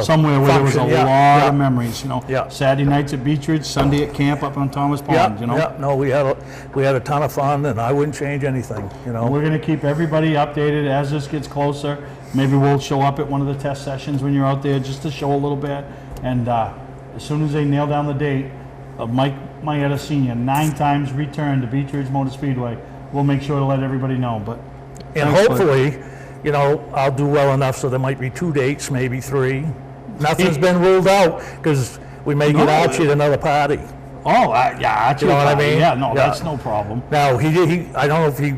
Somewhere where there was a lot of memories. You know, Saturday nights at Beach Ridge, Sunday at camp up on Thomas Pond. You know. Yeah. No, we had a ton of fun, and I wouldn't change anything. You know. We're going to keep everybody updated as this gets closer. Maybe we'll show up at one of the test sessions when you're out there just to show a little bit. And as soon as they nail down the date of Mike Maeta Sr., 9 times return to Beach Ridge Motor Speedway, we'll make sure to let everybody know. And hopefully, you know, I'll do well enough so there might be 2 dates, maybe 3. Nothing's been ruled out because we may get Archie at another party. Oh, yeah, Archie. You know what I mean? Yeah, no, that's no problem. Now, I don't know if he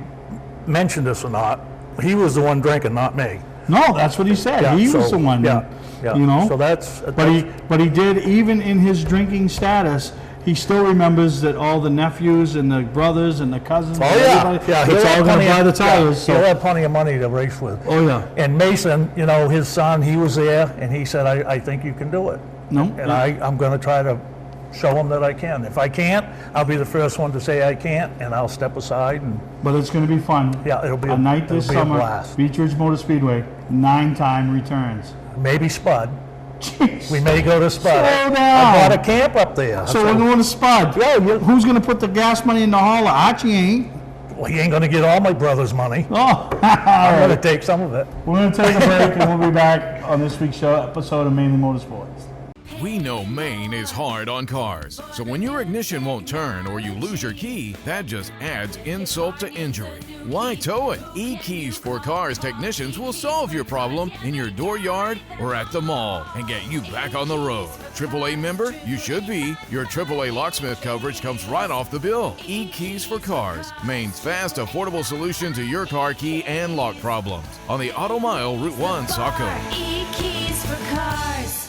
mentioned this or not. He was the one drinking, not me. No, that's what he said. Yeah, he was the one. Yeah. You know. So that's. But he did, even in his drinking status, he still remembers that all the nephews and the brothers and the cousins. Oh yeah, it's all going to buy the tires. He'll have plenty of money to race with. Oh yeah. And Mason, you know, his son, he was there, and he said, "I think you can do it." No. And I'm going to try to show him that I can. If I can't, I'll be the first one to say I can't, and I'll step aside. But it's going to be fun. Yeah, it'll be a night this summer. Beach Ridge Motor Speedway, 9-time returns. Maybe Spud. Jeez. We may go to Spud. Slow down. I bought a camp up there. So we're going to Spud. Yeah. Who's going to put the gas money in the hauler? Archie ain't. Well, he ain't going to get all my brother's money. Oh, I'm going to take some of it. We're going to take a break, and we'll be back on this week's episode of Mainly Motorsports. We know Maine is hard on cars, so when your ignition won't turn or you lose your key, that just adds insult to injury. Why tow it? E-Keys for Cars technicians will solve your problem in your dooryard or at the mall and get you back on the road. AAA member? You should be. Your AAA locksmith coverage comes right off the bill. E-Keys for Cars, Maine's fast, affordable solution to your car key and lock problems. On the Auto Mile, Route 1, Saco. E-Keys for Cars.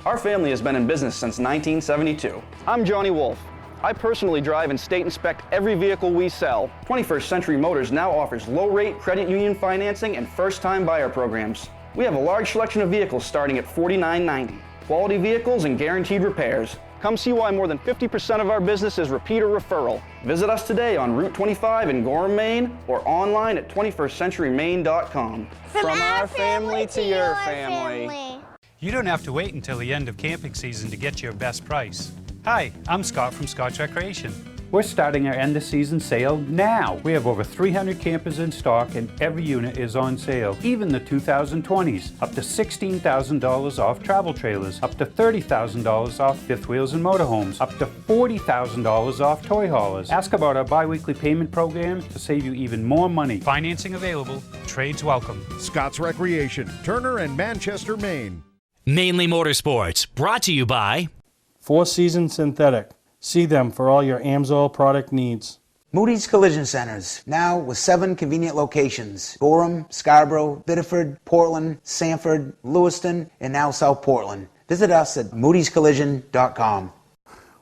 Our family has been in business since 1972. I'm Johnny Wolf. I personally drive and state inspect every vehicle we sell. 21st Century Motors now offers low-rate credit union financing and first-time buyer programs. We have a large selection of vehicles starting at $49.90. Quality vehicles and guaranteed repairs. Come see why more than 50% of our business is repeat or referral. Visit us today on Route 25 in Gorham, Maine, or online at 21stcenturymaine.com. From our family to your family. You don't have to wait until the end of camping season to get your best price. Hi, I'm Scott from Scott's Recreation. We're starting our end of season sale now. We have over 300 campers in stock and every unit is on sale, even the 2020s. Up to $16,000 off travel trailers, up to $30,000 off fifth wheels and motorhomes, up to $40,000 off toy haulers. Ask about our bi-weekly payment program to save you even more money. Financing available, trades welcome. Scott's Recreation, Turner and Manchester, Maine. Mainly Motorsports, brought to you by Four Seasons Synthetic. See them for all your AMSOIL product needs. Moody's Collision Centers, now with 7 convenient locations. Gorham, Scarborough, Biddeford, Portland, Sanford, Lewiston, and now South Portland. Visit us at moodyscollision.com.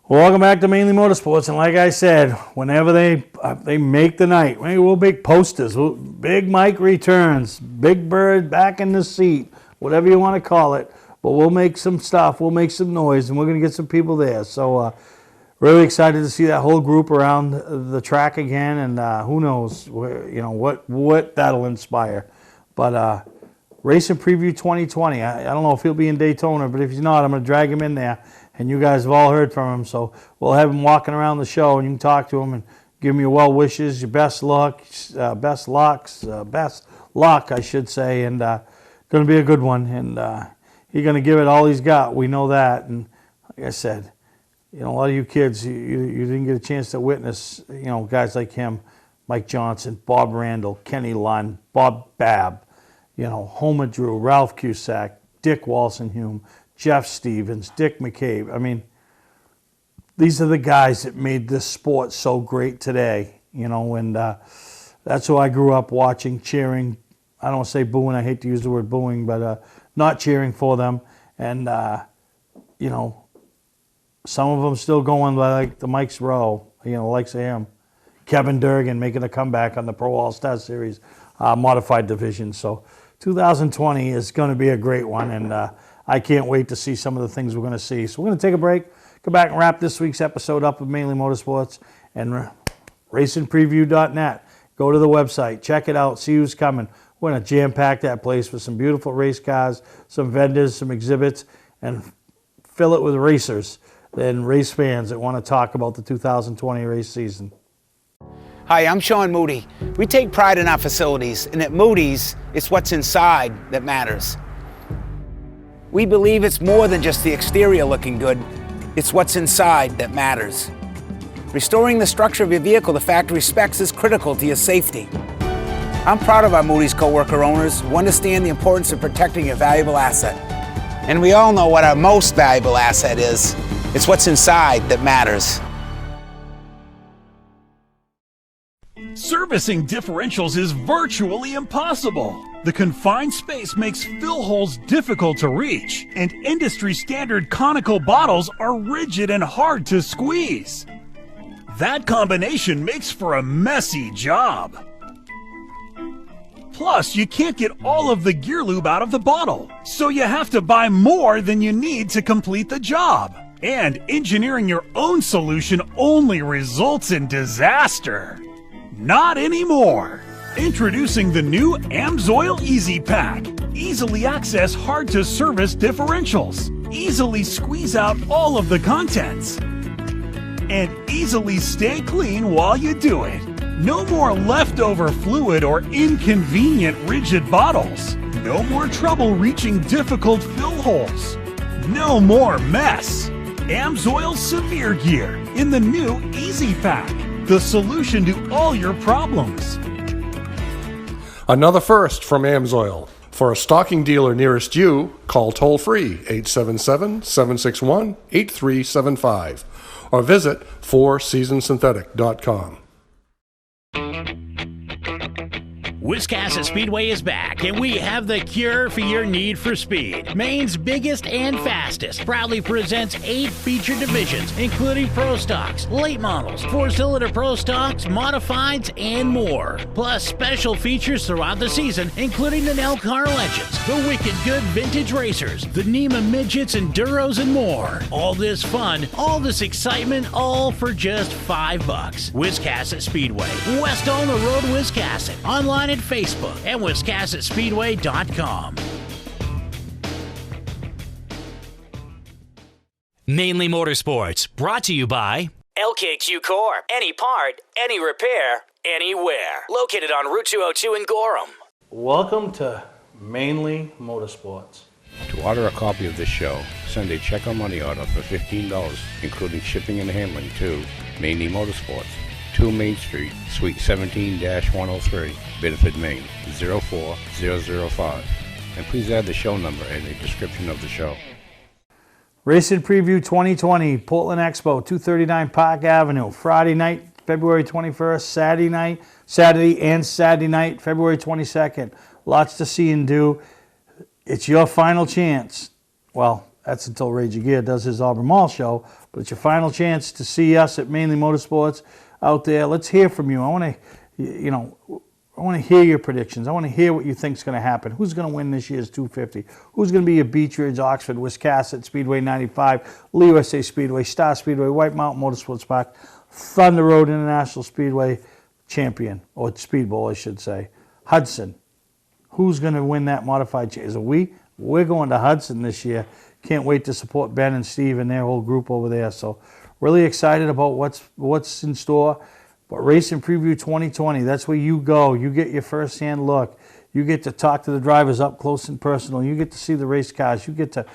Well, welcome back to Mainly Motorsports, and like I said, whenever they make the night, maybe we'll make posters. Big Mike returns, Big Bird back in the seat, whatever you want to call it. But we'll make some stuff, we'll make some noise, and we're going to get some people there. So really excited to see that whole group around the track again, and who knows, what that'll inspire. But Racing Preview 2020, I don't know if he'll be in Daytona, but if he's not, I'm going to drag him in there. And you guys have all heard from him, so we'll have him walking around the show, and you can talk to him and give him your well wishes, your best luck, best luck, I should say, and going to be a good one. And he's going to give it all he's got. We know that. And like I said, a lot of you kids, you didn't get a chance to witness, guys like him, Mike Johnson, Bob Randall, Kenny Lund, Bob Babb, Homer Drew, Ralph Cusack, Dick Walsenhume, Jeff Stevens, Dick McCabe. I mean, these are the guys that made this sport so great today, and that's who I grew up watching, cheering. I don't want to say booing, I hate to use the word booing, but not cheering for them. And, some of them still going like the Mike's Row, likes of him. Kevin Durgan making a comeback on the Pro All-Star Series modified division. So 2020 is going to be a great one, and I can't wait to see some of the things we're going to see. So we're going to take a break, come back and wrap this week's episode up of Mainly Motorsports and racingpreview.net. Go to the website, check it out, see who's coming. We're going to jam-pack that place with some beautiful race cars, some vendors, some exhibits, and fill it with racers and race fans that want to talk about the 2020 race season. Hi, I'm Sean Moody. We take pride in our facilities, and at Moody's, it's what's inside that matters. We believe it's more than just the exterior looking good, it's what's inside that matters. Restoring the structure of your vehicle to factory specs is critical to your safety. I'm proud of our Moody's co-worker owners who understand the importance of protecting a valuable asset. And we all know what our most valuable asset is. It's what's inside that matters. Servicing differentials is virtually impossible. The confined space makes fill holes difficult to reach, and industry-standard conical bottles are rigid and hard to squeeze. That combination makes for a messy job. Plus, you can't get all of the gear lube out of the bottle, so you have to buy more than you need to complete the job. And engineering your own solution only results in disaster. Not anymore. Introducing the new AMSOIL Easy Pack. Easily access hard-to-service differentials. Easily squeeze out all of the contents. And easily stay clean while you do it. No more leftover fluid or inconvenient rigid bottles. No more trouble reaching difficult fill holes. No more mess. AMSOIL Severe Gear in the new Easy Pack. The solution to all your problems. Another first from AMSOIL. For a stocking dealer nearest you, call toll-free 877-761-8375 or visit fourseasonsynthetic.com. Wiscasset Speedway is back, and we have the cure for your need for speed. Maine's biggest and fastest proudly presents 8 featured divisions, including Pro Stocks, late models, 4-cylinder Pro Stocks, modifieds, and more. Plus special features throughout the season, including the Nell Car Legends, the Wicked Good Vintage Racers, the NEMA Midgets, Enduros, and more. All this fun, all this excitement, all for just $5. Wiscasset Speedway, west on the road, Wiscasset. Online at Facebook and WiscassetSpeedway.com. Mainly Motorsports, brought to you by LKQ Core. Any part, any repair, anywhere. Located on Route 202 in Gorham. Welcome to Mainly Motorsports. To order a copy of this show, send a check or money order for $15, including shipping and handling to Mainly Motorsports, 2 Main Street, Suite 17-103, Biddeford, Maine, 04005. And please add the show number in the description of the show. Racing Preview 2020, Portland Expo, 239 Park Avenue, Friday night, February 21st, Saturday and Saturday night, February 22nd. Lots to see and do. It's your final chance. Well, that's until Rage Your Gear does his Auburn Mall show, but it's your final chance to see us at Mainly Motorsports out there. Let's hear from you. I want to hear your predictions. I want to hear what you think is going to happen. Who's going to win this year's 250? Who's going to be your Beach Ridge, Oxford, Wiscasset, Speedway 95, Lee USA Speedway, Star Speedway, White Mountain Motorsports Park, Thunder Road International Speedway champion, or Speedbowl, I should say. Hudson. Who's going to win that modified? Is it we? We're going to Hudson this year. Can't wait to support Ben and Steve and their whole group over there. So really excited about what's in store. But Racing Preview 2020, that's where you go. You get your first-hand look. You get to talk to the drivers up close and personal. You get to see the race cars. You get to.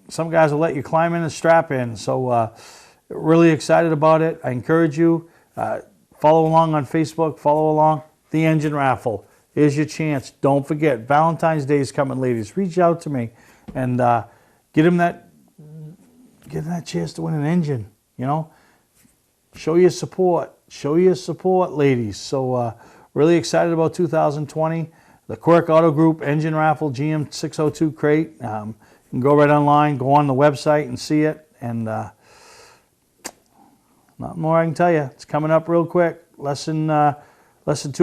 Some guys will let you climb in and strap in. So really excited about it. I encourage you, follow along on Facebook. Follow along the engine raffle. Here's your chance. Don't forget, Valentine's Day is coming, ladies. Reach out to me and get them that chance to win an engine. You know. Show your support. Show your support, ladies. So really excited about 2020. The Quirk Auto Group Engine Raffle GM 602 crate. You can go right online, go on the website and see it. And not more I can tell you. It's coming up real quick. Less than 2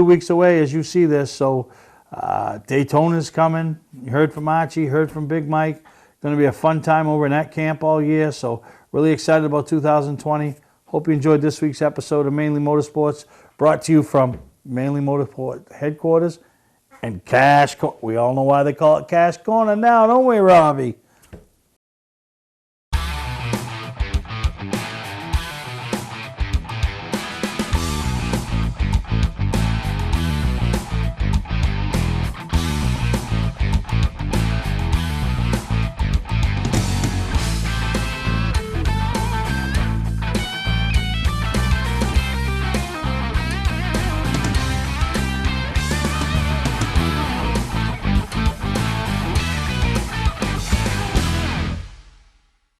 weeks away as you see this. So Daytona's coming. You heard from Archie, heard from Big Mike. Going to be a fun time over in that camp all year. So really excited about 2020. Hope you enjoyed this week's episode of Mainly Motorsports, brought to you from Mainly Motorsport headquarters and Cash Corner. We all know why they call it Cash Corner now, don't we, Robbie?